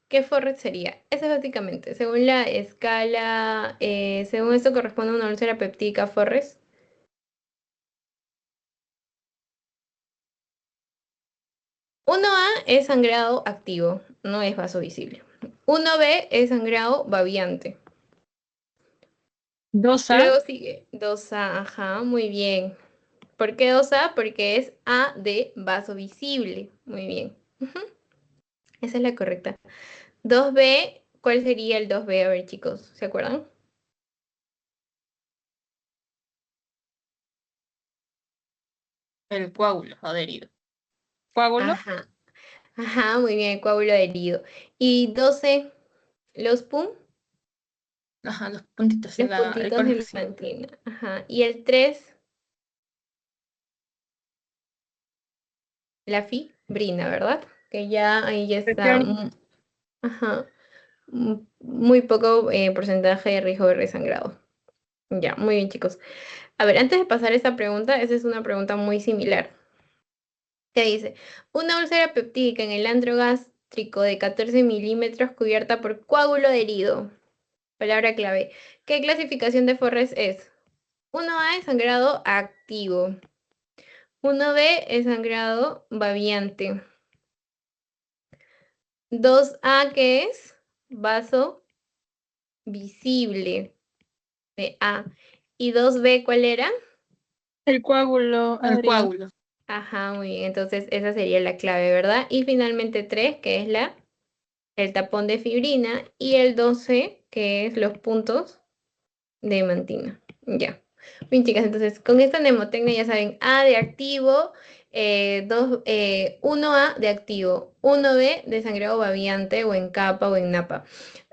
¿Qué Forrest sería? Eso es básicamente, según la escala, según esto corresponde a una úlcera peptídica Forrest. 1A es sangrado activo, no es vaso visible. 1B es sangrado babiante. 2A. Luego sigue 2A, ajá, muy bien. ¿Por qué 2A? Porque es A de vaso visible. Muy bien. Esa es la correcta. 2B, ¿cuál sería el 2B? A ver, chicos, ¿se acuerdan? El coágulo adherido. ¿Coágulo? Ajá, ajá, muy bien, el coágulo adherido. Y 12, los PUM, Ajá, los puntitos los en el puntitos de colegio. mantina. Ajá. Y el 3, la fibrina, ¿verdad? Que ya ahí ya está. Ajá. Muy poco porcentaje de riesgo de resangrado. Ya, muy bien, chicos. A ver, antes de pasar esta pregunta, esa es una pregunta muy similar. ¿Qué dice? Una úlcera peptídica en el antro gástrico de 14 milímetros cubierta por coágulo adherido. Palabra clave. ¿Qué clasificación de Forres es? 1A es sangrado activo. 1B es sangrado babiante. 2A, ¿qué es? Vaso visible. De A. ¿Y 2B cuál era? El coágulo el adherido. coágulo. Ajá, muy bien. Entonces esa sería la clave, ¿verdad? Y finalmente 3, que es el tapón de fibrina. Y el 12, que es los puntos de mantina. Ya. Bien, chicas, entonces con esta mnemotecnia ya saben, A de activo, 1A de activo, 1B de sangrado babiante o en capa o en napa,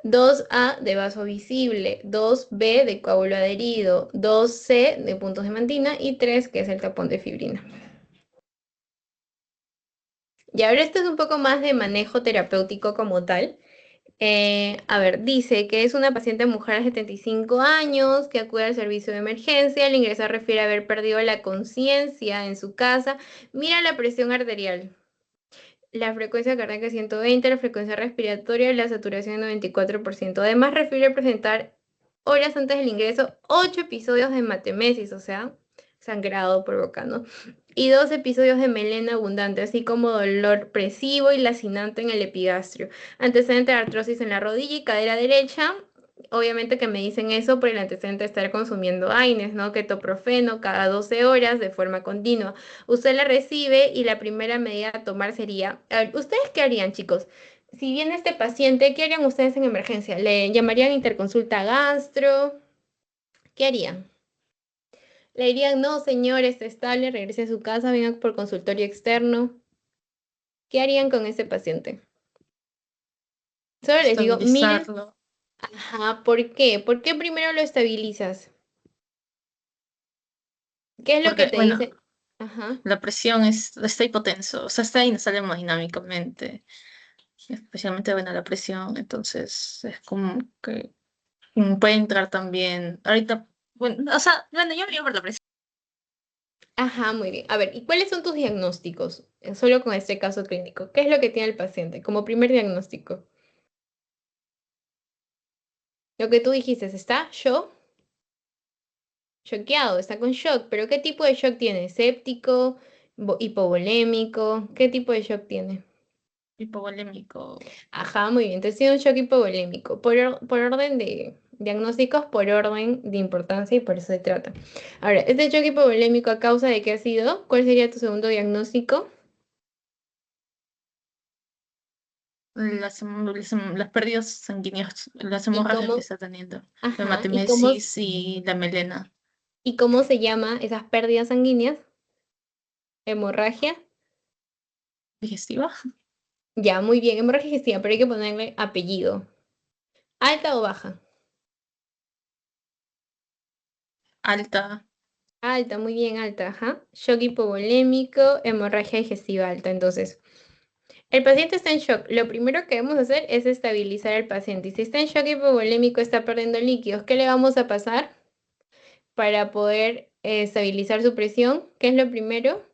2A de vaso visible, 2B de coágulo adherido, 2C de puntos de mantina y 3 que es el tapón de fibrina. Y ahora esto es un poco más de manejo terapéutico como tal. A ver, dice que es una paciente mujer de 75 años que acude al servicio de emergencia. El ingresar refiere a haber perdido la conciencia en su casa. Mira la presión arterial, la frecuencia cardíaca 120, la frecuencia respiratoria y la saturación en 94%. Además, refiere presentar horas antes del ingreso 8 episodios de matemesis, o sea, sangrado provocando, y 2 episodios de melena abundante, así como dolor presivo y lacinante en el epigastrio, antecedente de artrosis en la rodilla y cadera derecha. Obviamente que me dicen eso por el antecedente de estar consumiendo AINES, ¿no? Ketoprofeno cada 12 horas de forma continua. Usted la recibe y la primera medida a tomar sería, a ver, ¿ustedes qué harían, chicos? Si viene este paciente, ¿qué harían ustedes en emergencia? ¿Le llamarían interconsulta gastro? ¿Qué harían? Le dirían, no, señor, está estable, regrese a su casa, venga por consultorio externo. ¿Qué harían con ese paciente? Solo les digo, miren, Estabilizarlo. ajá, ¿por qué? ¿Por qué primero lo estabilizas? ¿Qué es lo que Porque, te bueno, dice? Ajá. la presión está hipotenso, o sea, está inestable hemodinámicamente, especialmente, bueno, la presión, entonces es como que puede entrar también, ahorita, bueno, o sea, bueno, yo me por la presión. Ajá, muy bien. A ver, ¿y cuáles son tus diagnósticos? Solo con este caso clínico. ¿Qué es lo que tiene el paciente como primer diagnóstico? Lo que tú dijiste, ¿está choqueado, está con shock, pero ¿qué tipo de shock tiene? ¿Séptico, hipovolémico? ¿Qué tipo de shock tiene? Hipovolémico. Ajá, muy bien. Entonces tiene un shock hipovolémico. Por orden de diagnósticos, por orden de importancia y por eso se trata. Ahora, este shock hipovolémico a causa de qué ha sido, ¿cuál sería tu segundo diagnóstico? Las pérdidas sanguíneas, las ¿Y hemorragias que cómo, está teniendo, la ajá, hematemesis y la melena y cómo se llama esas pérdidas sanguíneas? Hemorragia. digestiva, Ya, muy bien, hemorragia digestiva, pero hay que ponerle apellido. ¿Alta o baja? alta. Alta, muy bien, alta, ajá. Shock hipovolémico, hemorragia digestiva alta. Entonces, el paciente está en shock. Lo primero que debemos hacer es estabilizar al paciente. Y si está en shock hipovolémico, está perdiendo líquidos, ¿qué le vamos a pasar para poder estabilizar su presión? ¿Qué es lo primero?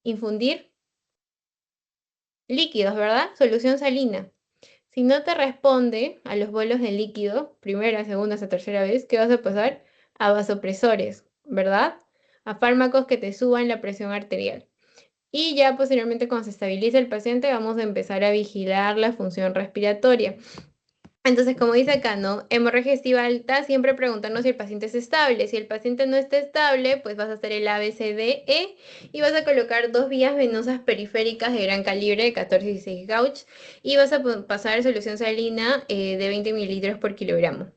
Infundir líquidos, ¿verdad? Solución salina. Si no te responde a los bolos de líquido, primera, segunda, hasta tercera vez, ¿qué vas a pasar? A vasopresores, ¿verdad? A fármacos que te suban la presión arterial. Y ya posteriormente, cuando se estabilice el paciente, vamos a empezar a vigilar la función respiratoria. Entonces, como dice acá, ¿no? Hemorragia digestiva alta, siempre preguntarnos si el paciente es estable. Si el paciente no está estable, pues vas a hacer el ABCDE y vas a colocar dos vías venosas periféricas de gran calibre de 14 y 16 gauge y vas a pasar solución salina de 20 mililitros por kilogramo.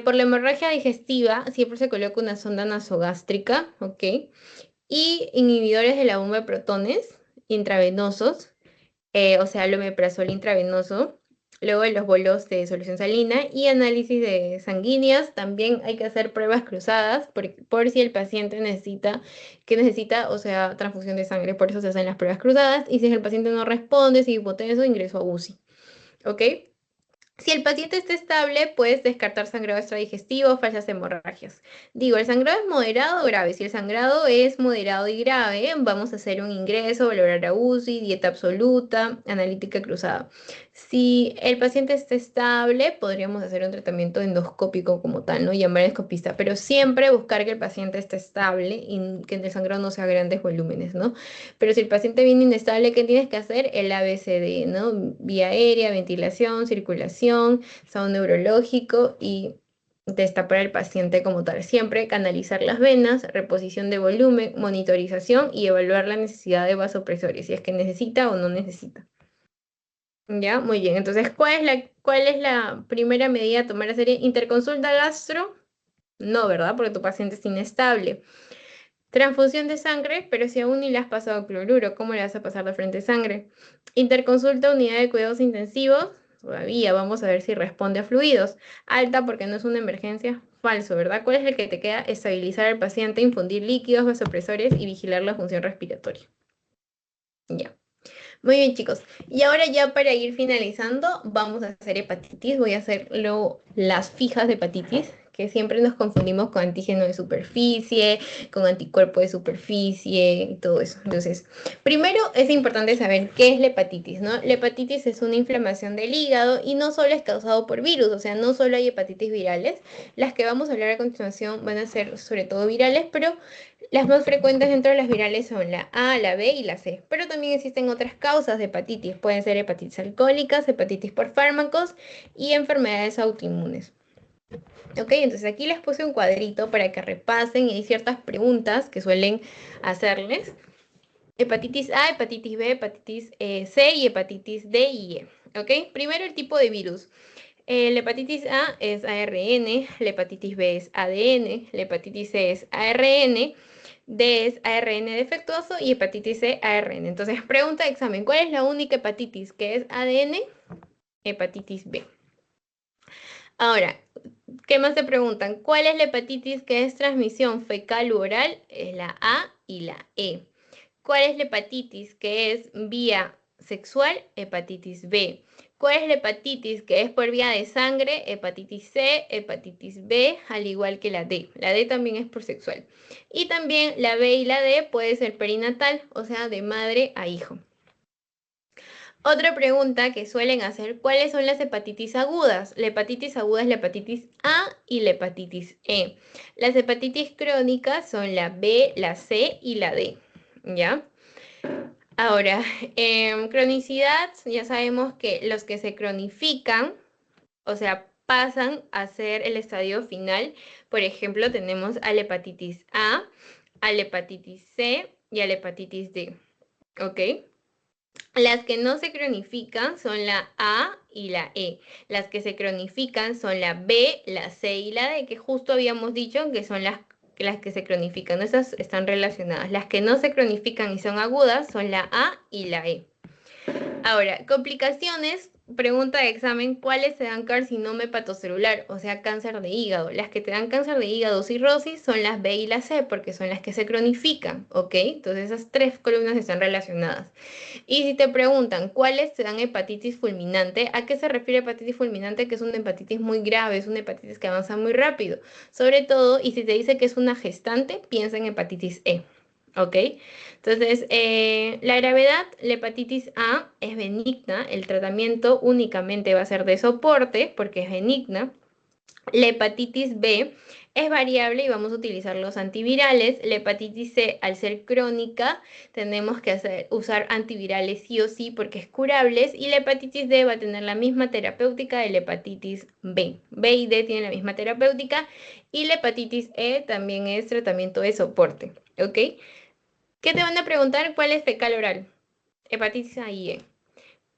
Por la hemorragia digestiva, siempre se coloca una sonda nasogástrica, ¿ok? Y inhibidores de la bomba de protones intravenosos, o sea, el omeprazol intravenoso, luego de los bolos de solución salina y análisis de sanguíneas. También hay que hacer pruebas cruzadas por si el paciente necesita, o sea, transfusión de sangre, por eso se hacen las pruebas cruzadas. Y si el paciente no responde, si es hipotenso, ingreso a UCI. ¿Ok? Si el paciente está estable, puedes descartar sangrado extradigestivo o falsas hemorragias. Digo, ¿el sangrado es moderado o grave? Si el sangrado es moderado y grave, vamos a hacer un ingreso, valorar a UCI, dieta absoluta, analítica cruzada. Si el paciente está estable, podríamos hacer un tratamiento endoscópico como tal, ¿no? Llamar al escopista, pero siempre buscar que el paciente esté estable y que el sangrado no sea grandes volúmenes, ¿no? Pero si el paciente viene inestable, ¿qué tienes que hacer? El ABCD, ¿no? Vía aérea, ventilación, circulación, sound neurológico y destapar al paciente como tal. Siempre canalizar las venas, reposición de volumen, monitorización y evaluar la necesidad de vasopresores, si es que necesita o no necesita. Ya, muy bien. Entonces, ¿cuál es la primera medida a tomar? ¿Sería interconsulta gastro? No, ¿verdad? Porque tu paciente es inestable. Transfusión de sangre, pero si aún ni le has pasado cloruro, ¿cómo le vas a pasar de frente sangre? Interconsulta unidad de cuidados intensivos, todavía vamos a ver si responde a fluidos. Alta porque no es una emergencia, falso, ¿verdad? ¿Cuál es el que te queda? Estabilizar al paciente, infundir líquidos, vasopresores y vigilar la función respiratoria. Ya. Muy bien, chicos. Y ahora ya para ir finalizando, vamos a hacer hepatitis. Voy a hacer luego las fijas de hepatitis, que siempre nos confundimos con antígeno de superficie, con anticuerpo de superficie y todo eso. Entonces, primero es importante saber qué es la hepatitis, ¿no? La hepatitis es una inflamación del hígado y no solo es causado por virus, o sea, no solo hay hepatitis virales. Las que vamos a hablar a continuación van a ser sobre todo virales, pero las más frecuentes dentro de las virales son la A, la B y la C, pero también existen otras causas de hepatitis. Pueden ser hepatitis alcohólicas, hepatitis por fármacos y enfermedades autoinmunes. Ok, entonces aquí les puse un cuadrito para que repasen y hay ciertas preguntas que suelen hacerles. Hepatitis A, hepatitis B, hepatitis C y hepatitis D y E. Ok, primero el tipo de virus. La hepatitis A es ARN, la hepatitis B es ADN, la hepatitis C es ARN, D es ARN defectuoso y hepatitis C ARN. Entonces, pregunta de examen, ¿cuál es la única hepatitis que es ADN? Hepatitis B. Ahora, ¿Qué más te preguntan? ¿Cuál es la hepatitis que es transmisión fecal u oral? Es la A y la E. ¿Cuál es la hepatitis que es vía sexual? Hepatitis B. ¿Cuál es la hepatitis que es por vía de sangre? Hepatitis C, hepatitis B, al igual que la D. La D también es por sexual. Y también la B y la D puede ser perinatal, o sea, de madre a hijo. Otra pregunta que suelen hacer, ¿cuáles son las hepatitis agudas? La hepatitis aguda es la hepatitis A y la hepatitis E. Las hepatitis crónicas son la B, la C y la D, ¿ya? Ahora, cronicidad, ya sabemos que los que se cronifican, o sea, pasan a ser el estadio final. Por ejemplo, tenemos a la hepatitis A, a la hepatitis C y a la hepatitis D, ¿ok? Las que no se cronifican son la A y la E. Las que se cronifican son la B, la C y la D, que justo habíamos dicho que son las que se cronifican. Esas están relacionadas. Las que no se cronifican y son agudas son la A y la E. Ahora, complicaciones, pregunta de examen, ¿cuáles te dan carcinoma hepatocelular? O sea, cáncer de hígado. Las que te dan cáncer de hígado, cirrosis, son las B y la C, porque son las que se cronifican, ¿ok? Entonces esas tres columnas están relacionadas. Y si te preguntan cuáles te dan hepatitis fulminante, ¿a qué se refiere hepatitis fulminante? Que es una hepatitis muy grave, es una hepatitis que avanza muy rápido. Sobre todo, y si te dice que es una gestante, piensa en hepatitis E. ¿Ok? Entonces, la gravedad, la hepatitis A es benigna, el tratamiento únicamente va a ser de soporte porque es benigna. La hepatitis B es variable y vamos a utilizar los antivirales. La hepatitis C, al ser crónica, tenemos que usar antivirales sí o sí porque es curable. Y la hepatitis D va a tener la misma terapéutica de la hepatitis B. B y D tienen la misma terapéutica. Y la hepatitis E también es tratamiento de soporte. ¿Ok? ¿Qué te van a preguntar? ¿Cuál es fecal oral? Hepatitis A y E.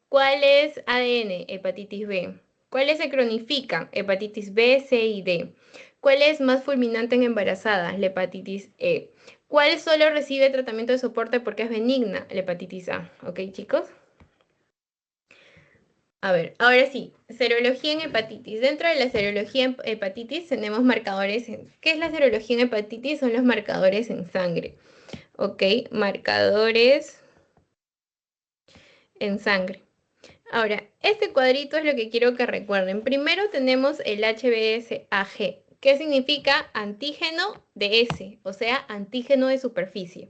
¿Cuál es ADN? Hepatitis B. ¿Cuáles se cronifican? Hepatitis B, C y D. ¿Cuál es más fulminante en embarazadas? La hepatitis E. ¿Cuál solo recibe tratamiento de soporte porque es benigna? La hepatitis A. ¿Ok, chicos? A ver, ahora sí, serología en hepatitis. Dentro de la serología en hepatitis tenemos marcadores. ¿Qué es la serología en hepatitis? Son los marcadores en sangre. ¿Ok? Marcadores en sangre. Ahora, este cuadrito es lo que quiero que recuerden. Primero tenemos el HBsAg, que significa antígeno de S, o sea, antígeno de superficie.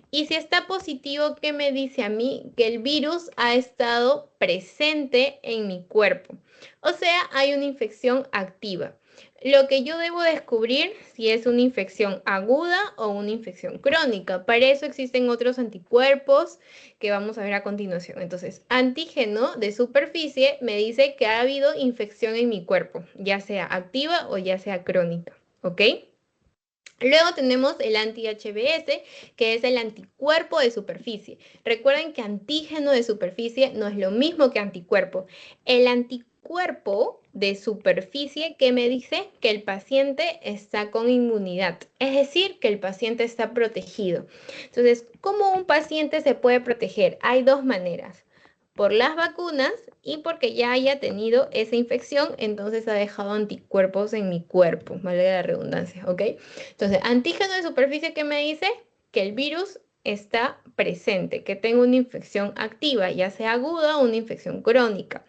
Y si está positivo, ¿qué me dice a mí? Que el virus ha estado presente en mi cuerpo. O sea, hay una infección activa. Lo que yo debo descubrir si es una infección aguda o una infección crónica. Para eso existen otros anticuerpos que vamos a ver a continuación. Entonces, antígeno de superficie me dice que ha habido infección en mi cuerpo, ya sea activa o ya sea crónica. ¿Ok? Luego tenemos el anti-HBs, que es el anticuerpo de superficie. Recuerden que antígeno de superficie no es lo mismo que anticuerpo. El anticuerpo de superficie, ¿qué me dice? Que el paciente está con inmunidad, es decir, que el paciente está protegido. Entonces, ¿cómo un paciente se puede proteger? Hay dos maneras: por las vacunas y porque ya haya tenido esa infección, entonces ha dejado anticuerpos en mi cuerpo, vale la redundancia, ¿ok? Entonces, antígeno de superficie, ¿qué me dice? Que el virus está presente, que tengo una infección activa, ya sea aguda o una infección crónica.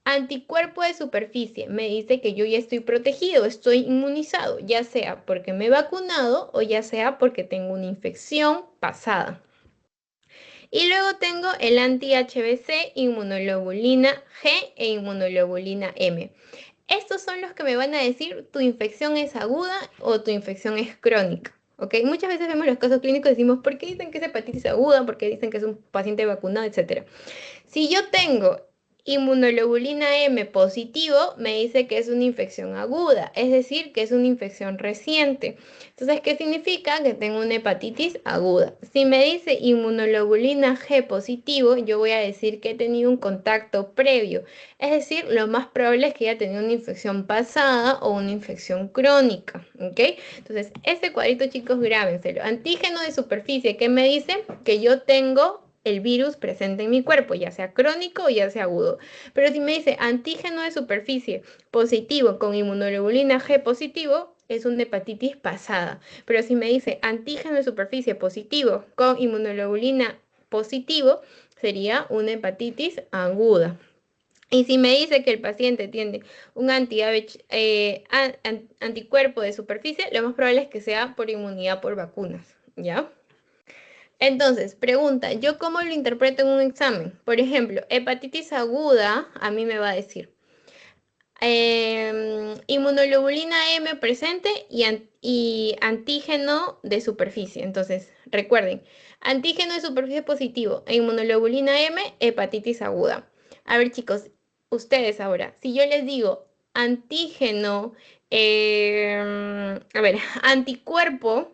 Anticuerpo de superficie me dice que yo ya estoy protegido, estoy inmunizado, ya sea porque me he vacunado o ya sea porque tengo una infección pasada. Y luego tengo el anti-HBC, inmunoglobulina G e inmunoglobulina M. Estos son los que me van a decir tu infección es aguda o tu infección es crónica. ¿Ok? Muchas veces vemos los casos clínicos y decimos, ¿por qué dicen que es hepatitis aguda? ¿Por qué dicen que es un paciente vacunado, etcétera? Si yo tengo inmunoglobulina M positivo, me dice que es una infección aguda, es decir, que es una infección reciente. Entonces, ¿qué significa? Que tengo una hepatitis aguda. Si me dice inmunoglobulina G positivo, yo voy a decir que he tenido un contacto previo. Es decir, lo más probable es que haya tenido una infección pasada o una infección crónica. ¿Ok? Entonces, este cuadrito, chicos, grábenselo. Antígeno de superficie, ¿qué me dice? Que yo tengo el virus presente en mi cuerpo, ya sea crónico o ya sea agudo. Pero si me dice antígeno de superficie positivo con inmunoglobulina G positivo, es una hepatitis pasada. Pero si me dice antígeno de superficie positivo con inmunoglobulina positivo, sería una hepatitis aguda. Y si me dice que el paciente tiene un anticuerpo de superficie, lo más probable es que sea por inmunidad por vacunas, ¿ya? Entonces, pregunta, ¿yo cómo lo interpreto en un examen? Por ejemplo, hepatitis aguda, a mí me va a decir inmunoglobulina M presente y antígeno de superficie. Entonces, recuerden, antígeno de superficie positivo e inmunoglobulina M, hepatitis aguda. A ver, chicos, ustedes ahora, si yo les digo antígeno, a ver, anticuerpo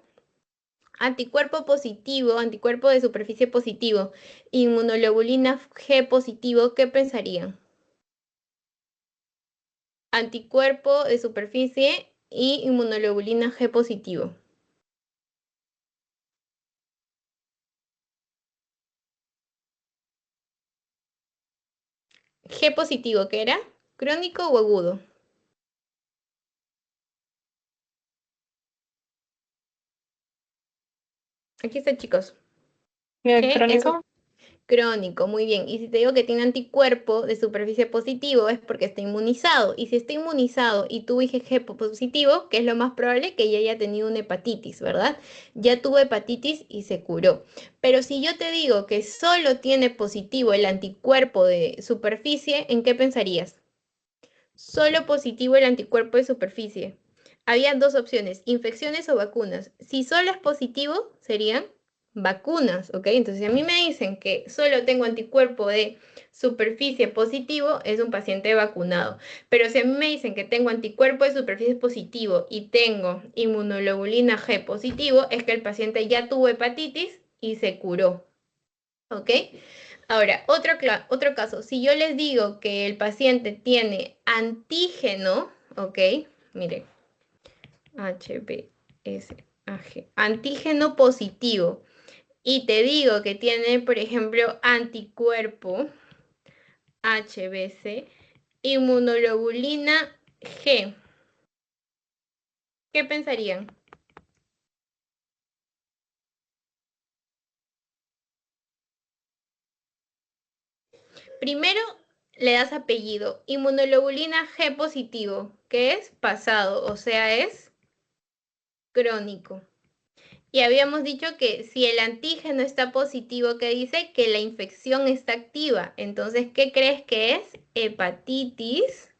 positivo, anticuerpo de superficie positivo, inmunoglobulina G positivo, ¿qué pensarían? Anticuerpo de superficie y inmunoglobulina G positivo. G positivo, ¿qué era? ¿Crónico o agudo? Aquí está, chicos. G es ¿Crónico? crónico, muy bien. Y si te digo que tiene anticuerpo de superficie positivo es porque está inmunizado. Y si está inmunizado y tuvo IgG positivo, que es lo más probable que ya haya tenido una hepatitis, ¿verdad? Ya tuvo hepatitis y se curó. Pero si yo te digo que solo tiene positivo el anticuerpo de superficie, ¿en qué pensarías? Solo positivo el anticuerpo de superficie. Había dos opciones, infecciones o vacunas. Si solo es positivo, serían vacunas, ¿ok? Entonces, si a mí me dicen que solo tengo anticuerpo de superficie positivo, es un paciente vacunado. Pero si a mí me dicen que tengo anticuerpo de superficie positivo y tengo inmunoglobulina G positivo, es que el paciente ya tuvo hepatitis y se curó, ¿ok? Ahora, otro caso, si yo les digo que el paciente tiene antígeno, ¿ok? Mire, HBsAg, antígeno positivo, y te digo que tiene, por ejemplo, anticuerpo HBC, inmunoglobulina G, ¿qué pensarían? Primero le das apellido, inmunoglobulina G positivo, que es pasado, o sea, es crónico. Y habíamos dicho que si el antígeno está positivo, ¿qué dice? Que la infección está activa. Entonces, ¿qué crees que es? Hepatitis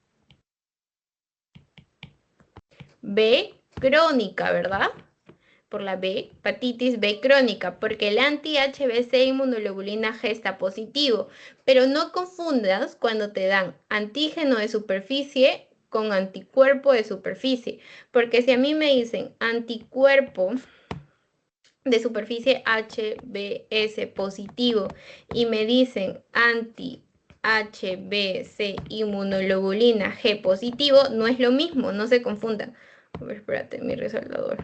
B crónica, ¿verdad? Por la B, hepatitis B crónica, porque el anti-HBC inmunoglobulina G está positivo. Pero no confundas cuando te dan antígeno de superficie con anticuerpo de superficie. Porque si a mí me dicen anticuerpo de superficie HBs positivo y me dicen anti-HBC inmunoglobulina G positivo, no es lo mismo, no se confundan. A ver, espérate, mi resaltador.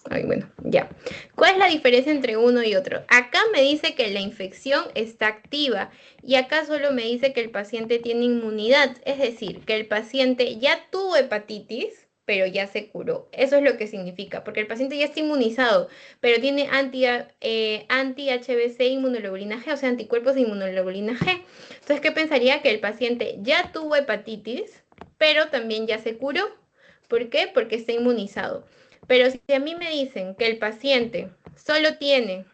Ay, bueno, ya. ¿Cuál es la diferencia entre uno y otro? Acá me dice que la infección está activa y acá solo me dice que el paciente tiene inmunidad, es decir, que el paciente ya tuvo hepatitis, pero ya se curó. Eso es lo que significa, porque el paciente ya está inmunizado, pero tiene anti-HBC inmunoglobulina G, o sea, anticuerpos de inmunoglobulina G. Entonces, ¿qué pensaría? Que el paciente ya tuvo hepatitis, pero también ya se curó. ¿Por qué? Porque está inmunizado. Pero si a mí me dicen que el paciente solo tiene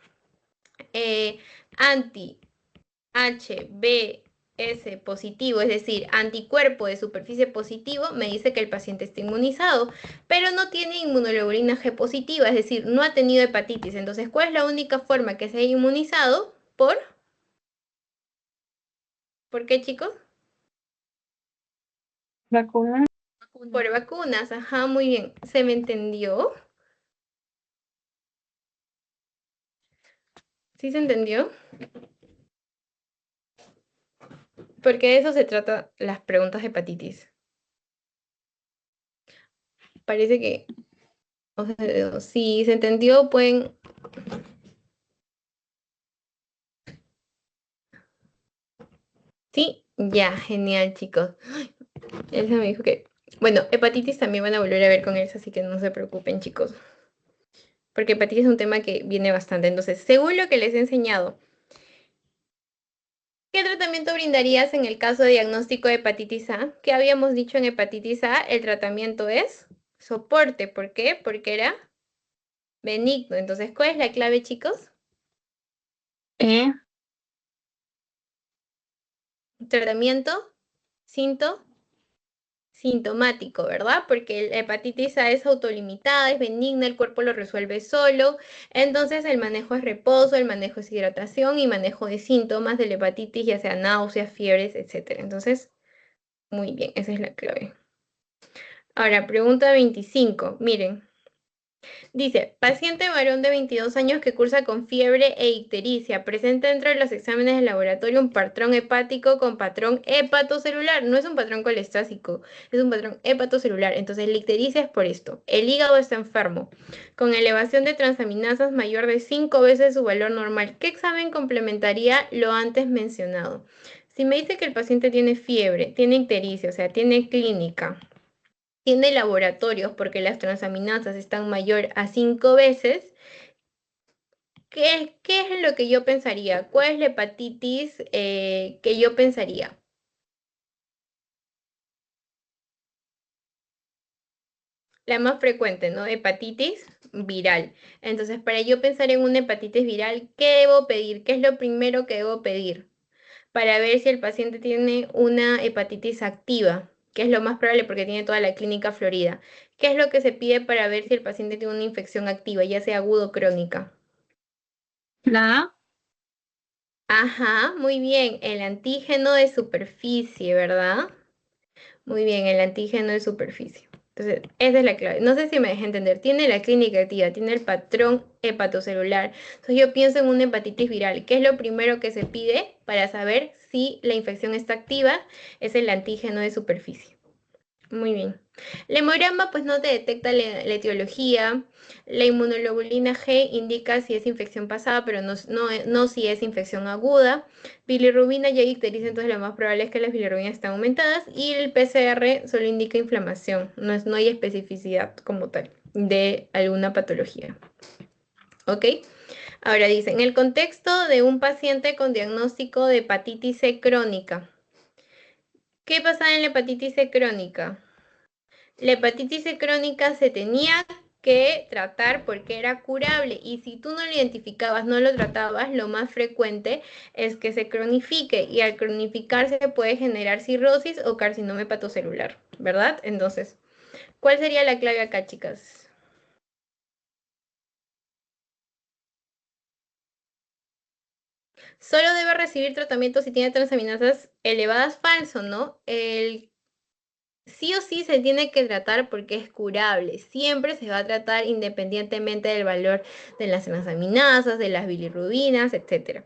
anti-HBs positivo, es decir, anticuerpo de superficie positivo, me dice que el paciente está inmunizado, pero no tiene inmunoglobulina G positiva, es decir, no ha tenido hepatitis. Entonces, ¿cuál es la única forma que se haya inmunizado? ¿Por qué, chicos? ¿Vacuna? Por vacunas, ajá, muy bien. ¿Se me entendió? ¿Sí se entendió? Porque de eso se trata las preguntas de hepatitis. Parece que, o sea, si se entendió, pueden Sí, ya, genial, chicos. Elsa me dijo que, bueno, hepatitis también van a volver a ver con Elsa, así que no se preocupen, chicos, porque hepatitis es un tema que viene bastante. Entonces, según lo que les he enseñado, ¿qué tratamiento brindarías en el caso de diagnóstico de hepatitis A? ¿Qué habíamos dicho en hepatitis A? El tratamiento es soporte. ¿Por qué? Porque era benigno. Entonces, ¿cuál es la clave, chicos? ¿Eh? Tratamiento, cinto, sintomático, ¿verdad? Porque la hepatitis A es autolimitada, es benigna, el cuerpo lo resuelve solo. Entonces, el manejo es reposo, el manejo es hidratación y manejo de síntomas de la hepatitis, ya sea náuseas, fiebres, etcétera. Entonces, muy bien, esa es la clave. Ahora, pregunta 25. Miren, dice, paciente varón de 22 años que cursa con fiebre e ictericia, presenta dentro de los exámenes de laboratorio un patrón hepático con patrón hepatocelular. No es un patrón colestásico, es un patrón hepatocelular. Entonces, la ictericia es por esto. El hígado está enfermo, con elevación de transaminasas mayor de 5 veces su valor normal. ¿Qué examen complementaría lo antes mencionado? Si me dice que el paciente tiene fiebre, tiene ictericia, o sea, tiene clínica, tiene laboratorios porque las transaminasas están mayor a 5 veces, ¿qué es lo que yo pensaría? ¿Cuál es la hepatitis que yo pensaría? La más frecuente, ¿no? Hepatitis viral. Entonces, para yo pensar en una hepatitis viral, ¿qué debo pedir? ¿Qué es lo primero que debo pedir? Para ver si el paciente tiene una hepatitis activa, que es lo más probable porque tiene toda la clínica florida. ¿Qué es lo que se pide para ver si el paciente tiene una infección activa, ya sea aguda o crónica? ¿La? Ajá, muy bien, el antígeno de superficie, ¿verdad? Muy bien, el antígeno de superficie. Entonces, esa es la clave. No sé si me deja entender. Tiene la clínica activa, tiene el patrón hepatocelular. Entonces, yo pienso en una hepatitis viral. ¿Qué es lo primero que se pide para saber si la infección está activa? Es el antígeno de superficie. Muy bien. El hemograma pues no te detecta la etiología. La inmunoglobulina G indica si es infección pasada, pero no si es infección aguda. Bilirrubina y ictericia, entonces lo más probable es que las bilirrubinas están aumentadas. Y el PCR solo indica inflamación, no hay especificidad como tal de alguna patología. ¿Ok? Ahora dice, en el contexto de un paciente con diagnóstico de hepatitis C crónica, ¿qué pasa en la hepatitis C crónica? La hepatitis C crónica se tenía que tratar porque era curable y si tú no lo identificabas, no lo tratabas, lo más frecuente es que se cronifique y al cronificarse puede generar cirrosis o carcinoma hepatocelular, ¿verdad? Entonces, ¿cuál sería la clave acá, chicas? Solo debe recibir tratamiento si tiene transaminasas elevadas, falso, ¿no? Sí o sí se tiene que tratar porque es curable. Siempre se va a tratar independientemente del valor de las transaminasas, de las bilirrubinas, etcétera.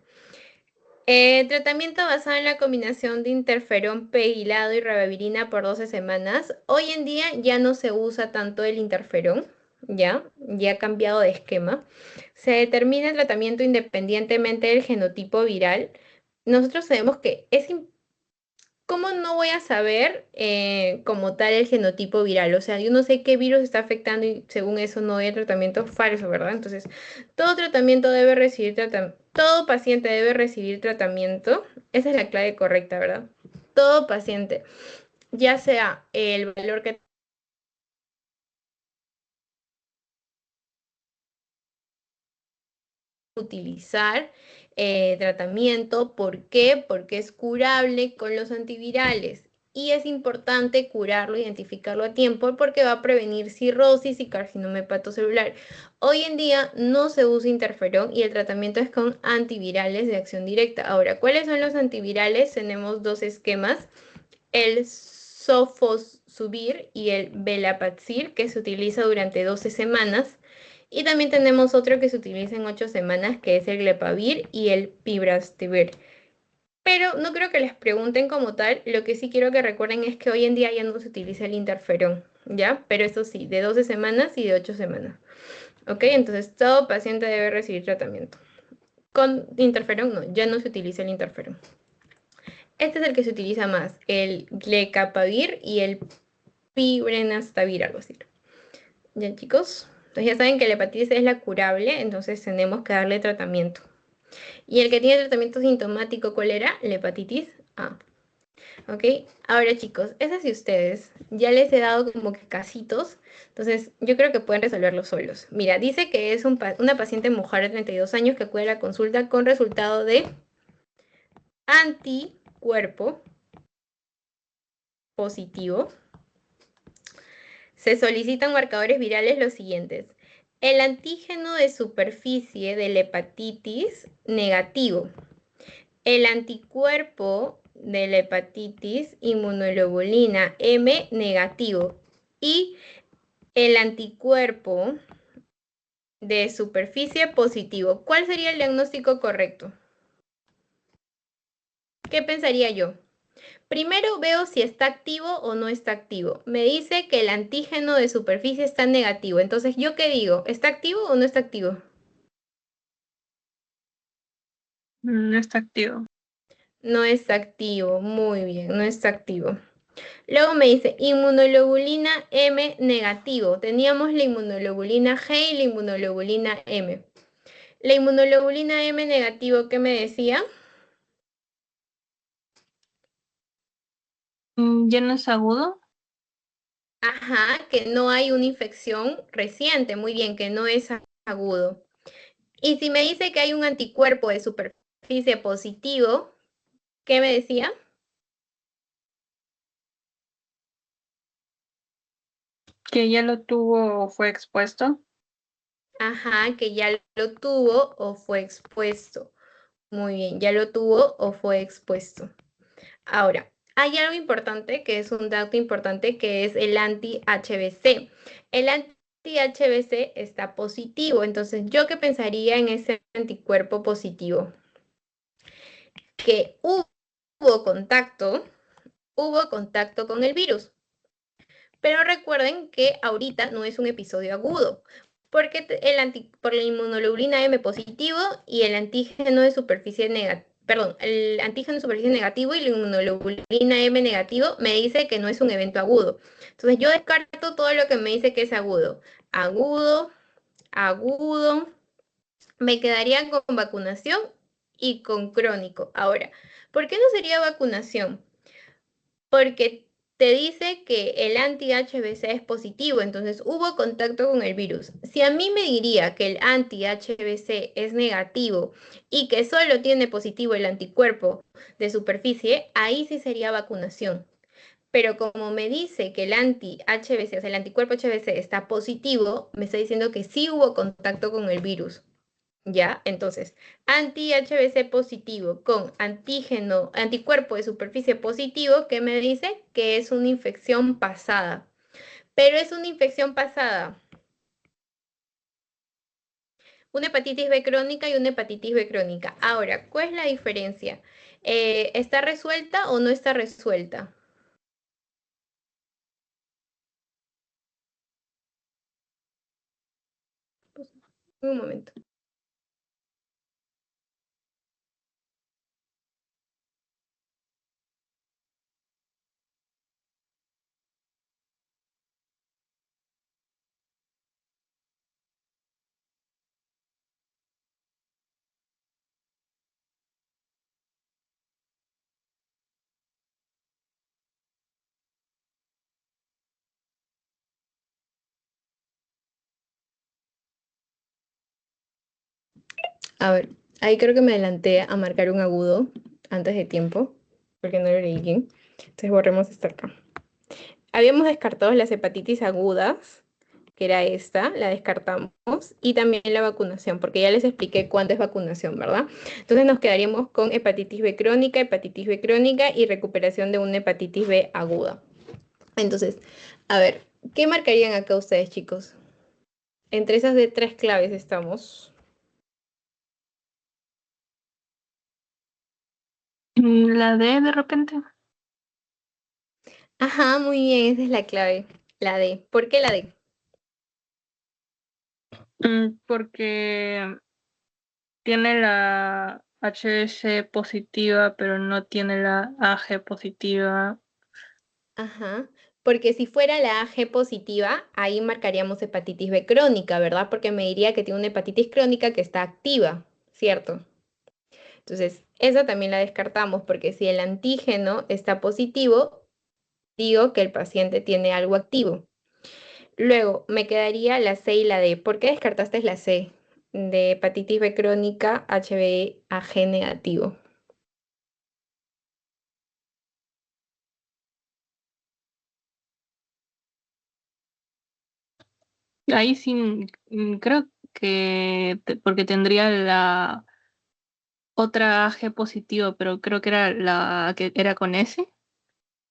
Tratamiento basado en la combinación de interferón pegilado y ribavirina por 12 semanas. Hoy en día ya no se usa tanto el interferón, ya ha cambiado de esquema. Se determina el tratamiento independientemente del genotipo viral. Nosotros sabemos que es ¿cómo no voy a saber como tal el genotipo viral? O sea, yo no sé qué virus está afectando y según eso no hay tratamiento falso, ¿verdad? Entonces, todo tratamiento debe recibir tratamiento, todo paciente debe recibir tratamiento. Esa es la clave correcta, ¿verdad? Todo paciente, ya sea el valor que utilizar tratamiento. ¿Por qué? Porque es curable con los antivirales. Y es importante curarlo, identificarlo a tiempo porque va a prevenir cirrosis y carcinoma hepatocelular. Hoy en día no se usa interferón y el tratamiento es con antivirales de acción directa. Ahora, ¿cuáles son los antivirales? Tenemos dos esquemas. El sofosbuvir y el velpatasvir, que se utiliza durante 12 semanas. Y también tenemos otro que se utiliza en 8 semanas, que es el Glepavir y el Pibrastavir. Pero no creo que les pregunten como tal, lo que sí quiero que recuerden es que hoy en día ya no se utiliza el interferón, ¿ya? Pero eso sí, de 12 semanas y de 8 semanas. ¿Ok? Entonces todo paciente debe recibir tratamiento. Con interferón no, ya no se utiliza el interferón. Este es el que se utiliza más, el Glecapavir y el Pibrenastavir, algo así. Ya, chicos. Entonces ya saben que la hepatitis es la curable, entonces tenemos que darle tratamiento. Y el que tiene tratamiento sintomático, ¿cuál era? La hepatitis A. ¿Ok? Ahora, chicos, esas y ustedes, ya les he dado como que casitos, entonces yo creo que pueden resolverlo solos. Mira, dice que es una paciente mujer de 32 años que acude a la consulta con resultado de anticuerpo positivo. Se solicitan marcadores virales los siguientes. El antígeno de superficie de la hepatitis negativo. El anticuerpo de la hepatitis inmunoglobulina M negativo. Y el anticuerpo de superficie positivo. ¿Cuál sería el diagnóstico correcto? ¿Qué pensaría yo? Primero veo si está activo o no está activo. Me dice que el antígeno de superficie está negativo. Entonces, ¿yo qué digo? ¿Está activo o no está activo? No está activo. No está activo. Muy bien, no está activo. Luego me dice inmunoglobulina M negativo. Teníamos la inmunoglobulina G y la inmunoglobulina M. La inmunoglobulina M negativo, ¿qué me decía? ¿Ya no es agudo? Ajá, que no hay una infección reciente. Muy bien, que no es agudo. Y si me dice que hay un anticuerpo de superficie positivo, ¿qué me decía? Que ya lo tuvo o fue expuesto. Ajá, que ya lo tuvo o fue expuesto. Muy bien, ya lo tuvo o fue expuesto. Ahora, hay algo importante que es un dato importante que es el anti-HBC. El anti-HBC está positivo, entonces, ¿yo qué pensaría en ese anticuerpo positivo? Que hubo contacto con el virus. Pero recuerden que ahorita no es un episodio agudo, porque por la inmunoglobulina M positivo y el antígeno de superficie negativo, perdón, el antígeno de superficie negativo y la inmunoglobulina M negativo me dice que no es un evento agudo. Entonces yo descarto todo lo que me dice que es agudo. Agudo, agudo, me quedaría con vacunación y con crónico. Ahora, ¿por qué no sería vacunación? Porque te dice que el anti-HBC es positivo, entonces hubo contacto con el virus. Si a mí me diría que el anti-HBC es negativo y que solo tiene positivo el anticuerpo de superficie, ahí sí sería vacunación. Pero como me dice que el anti-HBC, o sea, el anticuerpo HBC está positivo, me está diciendo que sí hubo contacto con el virus. ¿Ya? Entonces, anti-HBC positivo con antígeno, anticuerpo de superficie positivo, ¿qué me dice? Que es una infección pasada. Pero es una infección pasada. Una hepatitis B crónica y una hepatitis B crónica. Ahora, ¿cuál es la diferencia? ¿Está resuelta o no está resuelta? Pues, un momento. A ver, ahí creo que me adelanté a marcar un agudo antes de tiempo, porque no lo leí bien. Entonces borremos esta acá. Habíamos descartado las hepatitis agudas, que era esta, la descartamos, y también la vacunación, porque ya les expliqué cuánto es vacunación, ¿verdad? Entonces nos quedaríamos con hepatitis B crónica y recuperación de una hepatitis B aguda. Entonces, a ver, ¿qué marcarían acá ustedes, chicos? Entre esas de tres claves estamos. La D de repente. Ajá, muy bien, esa es la clave, la D. ¿Por qué la D? Porque tiene la HBC positiva, pero no tiene la AG positiva. Ajá, porque si fuera la AG positiva, ahí marcaríamos hepatitis B crónica, ¿verdad? Porque me diría que tiene una hepatitis crónica que está activa, ¿cierto? Entonces, esa también la descartamos porque si el antígeno está positivo, digo que el paciente tiene algo activo. Luego, me quedaría la C y la D. ¿Por qué descartaste la C? De hepatitis B crónica, HbA G negativo. Ahí sí, creo que porque tendría la otra AG positivo, pero creo que era la que era con S.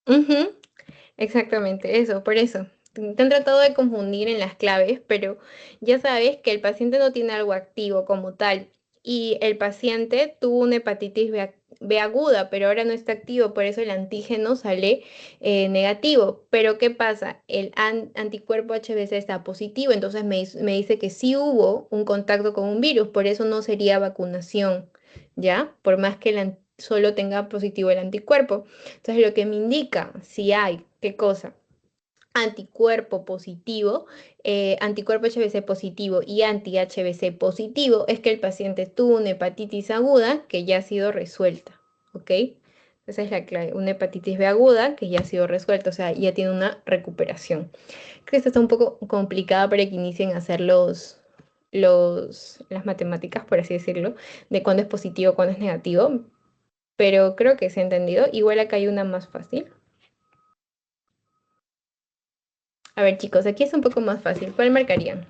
Ujú, exactamente, eso, por eso. Te han tratado de confundir en las claves, pero ya sabes que el paciente no tiene algo activo como tal. Y el paciente tuvo una hepatitis B aguda, pero ahora no está activo, por eso el antígeno sale negativo. Pero ¿qué pasa? El anticuerpo HBC está positivo, entonces me dice que sí hubo un contacto con un virus, por eso no sería vacunación, ¿ya? Por más que solo tenga positivo el anticuerpo. Entonces, lo que me indica si hay, ¿qué cosa? Anticuerpo positivo, anticuerpo HBC positivo y anti-HBC positivo, es que el paciente tuvo una hepatitis aguda que ya ha sido resuelta, ¿ok? Esa es la clave, una hepatitis B aguda que ya ha sido resuelta, o sea, ya tiene una recuperación. Creo que esta está un poco complicada para que inicien a hacer las matemáticas, por así decirlo, de cuándo es positivo, cuándo es negativo, pero creo que se ha entendido. Igual acá hay una más fácil. A ver, chicos, aquí es un poco más fácil. ¿Cuál marcarían?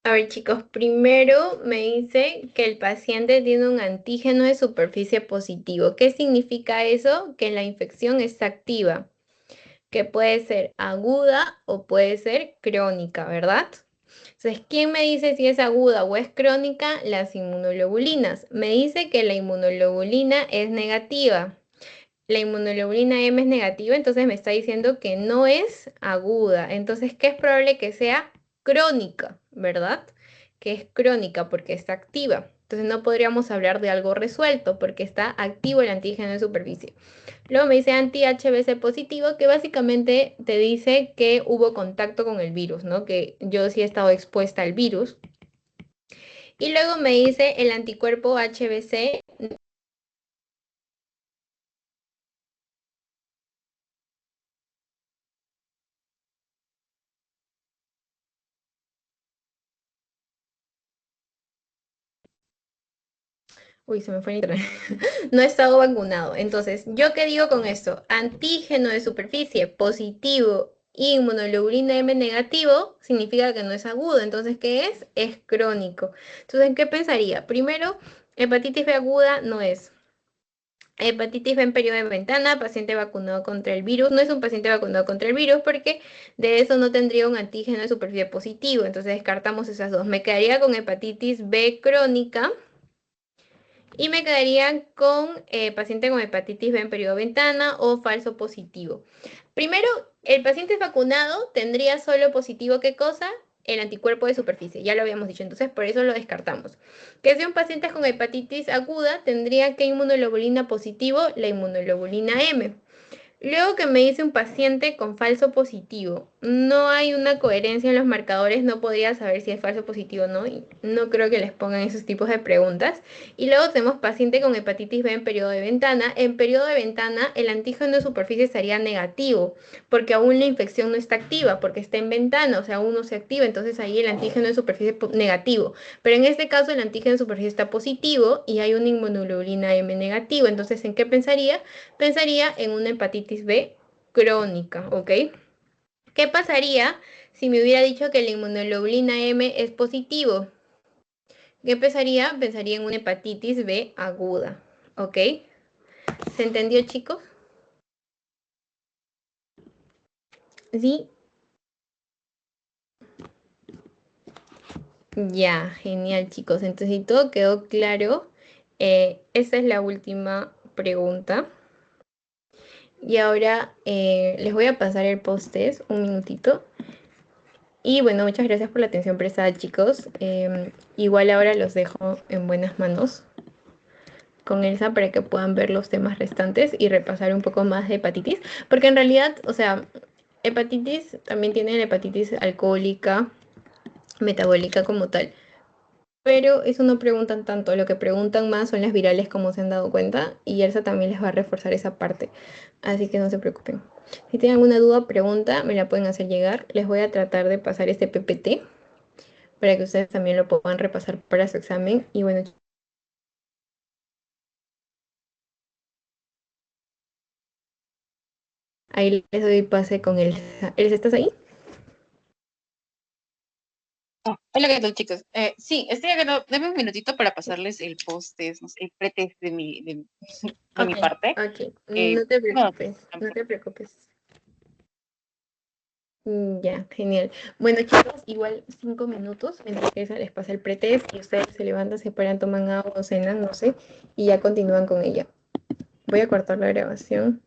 A ver, chicos, primero me dice que el paciente tiene un antígeno de superficie positivo. ¿Qué significa eso? Que la infección está activa, que puede ser aguda o puede ser crónica, ¿verdad? Entonces, ¿quién me dice si es aguda o es crónica? Las inmunoglobulinas. Me dice que la inmunoglobulina es negativa. La inmunoglobulina M es negativa, entonces me está diciendo que no es aguda. Entonces, ¿qué es probable que sea? Crónica, ¿verdad? Que es crónica porque está activa. Entonces no podríamos hablar de algo resuelto porque está activo el antígeno de superficie. Luego me dice anti-HBC positivo, que básicamente te dice que hubo contacto con el virus, ¿no? Que yo sí he estado expuesta al virus. Y luego me dice el anticuerpo HBC. Uy, se me fue el internet. No he estado vacunado. Entonces, ¿yo qué digo con esto? Antígeno de superficie positivo, inmunoglobulina M negativo, significa que no es agudo. Entonces, ¿qué es? Es crónico. Entonces, ¿en qué pensaría? Primero, hepatitis B aguda no es. Hepatitis B en periodo de ventana, paciente vacunado contra el virus. No es un paciente vacunado contra el virus porque de eso no tendría un antígeno de superficie positivo. Entonces, descartamos esas dos. Me quedaría con hepatitis B crónica. Y me quedaría con paciente con hepatitis B en periodo ventana o falso positivo. Primero, el paciente vacunado tendría solo positivo, ¿qué cosa? El anticuerpo de superficie, ya lo habíamos dicho, entonces por eso lo descartamos. Que si un paciente con hepatitis aguda, tendría que inmunoglobulina positivo, la inmunoglobulina M. Luego que me dice un paciente con falso positivo, no hay una coherencia en los marcadores, no podría saber si es falso o positivo o no, y no creo que les pongan esos tipos de preguntas. Y luego tenemos paciente con hepatitis B en periodo de ventana. En periodo de ventana, el antígeno de superficie estaría negativo, porque aún la infección no está activa, porque está en ventana, o sea, aún no se activa, entonces ahí el antígeno de superficie es negativo. Pero en este caso, el antígeno de superficie está positivo y hay una inmunoglobulina M negativo. Entonces, ¿en qué pensaría? Pensaría en una hepatitis B crónica, ¿ok? ¿Qué pasaría si me hubiera dicho que la inmunoglobulina M es positivo? ¿Qué pensaría? Pensaría en una hepatitis B aguda. ¿Ok? ¿Se entendió, chicos? Sí. Ya, genial, chicos. Entonces, si todo quedó claro, esta es la última pregunta. Y ahora les voy a pasar el post-test, un minutito. Y bueno, muchas gracias por la atención prestada, chicos. Igual ahora los dejo en buenas manos con Elsa para que puedan ver los temas restantes y repasar un poco más de hepatitis, porque en realidad, o sea, hepatitis también tiene la hepatitis alcohólica, metabólica como tal, pero eso no preguntan tanto, lo que preguntan más son las virales como se han dado cuenta y Elsa también les va a reforzar esa parte, así que no se preocupen. Si tienen alguna duda, pregunta, me la pueden hacer llegar. Les voy a tratar de pasar este PPT para que ustedes también lo puedan repasar para su examen. Y bueno, ahí les doy pase con Elsa. Elsa, ¿estás ahí? Oh, hola, ¿qué tal, chicos? Sí, estoy acá. Dame un minutito para pasarles el post-test, no sé, el pretest de Ok, mi parte. ok, no te No, preocupes, no te preocupes. Ya, genial. Bueno, chicos, igual 5 minutos mientras que esa les pasa el pretest y ustedes se levantan, se paran, toman agua o cenan, no sé, y ya continúan con ella. Voy a cortar la grabación.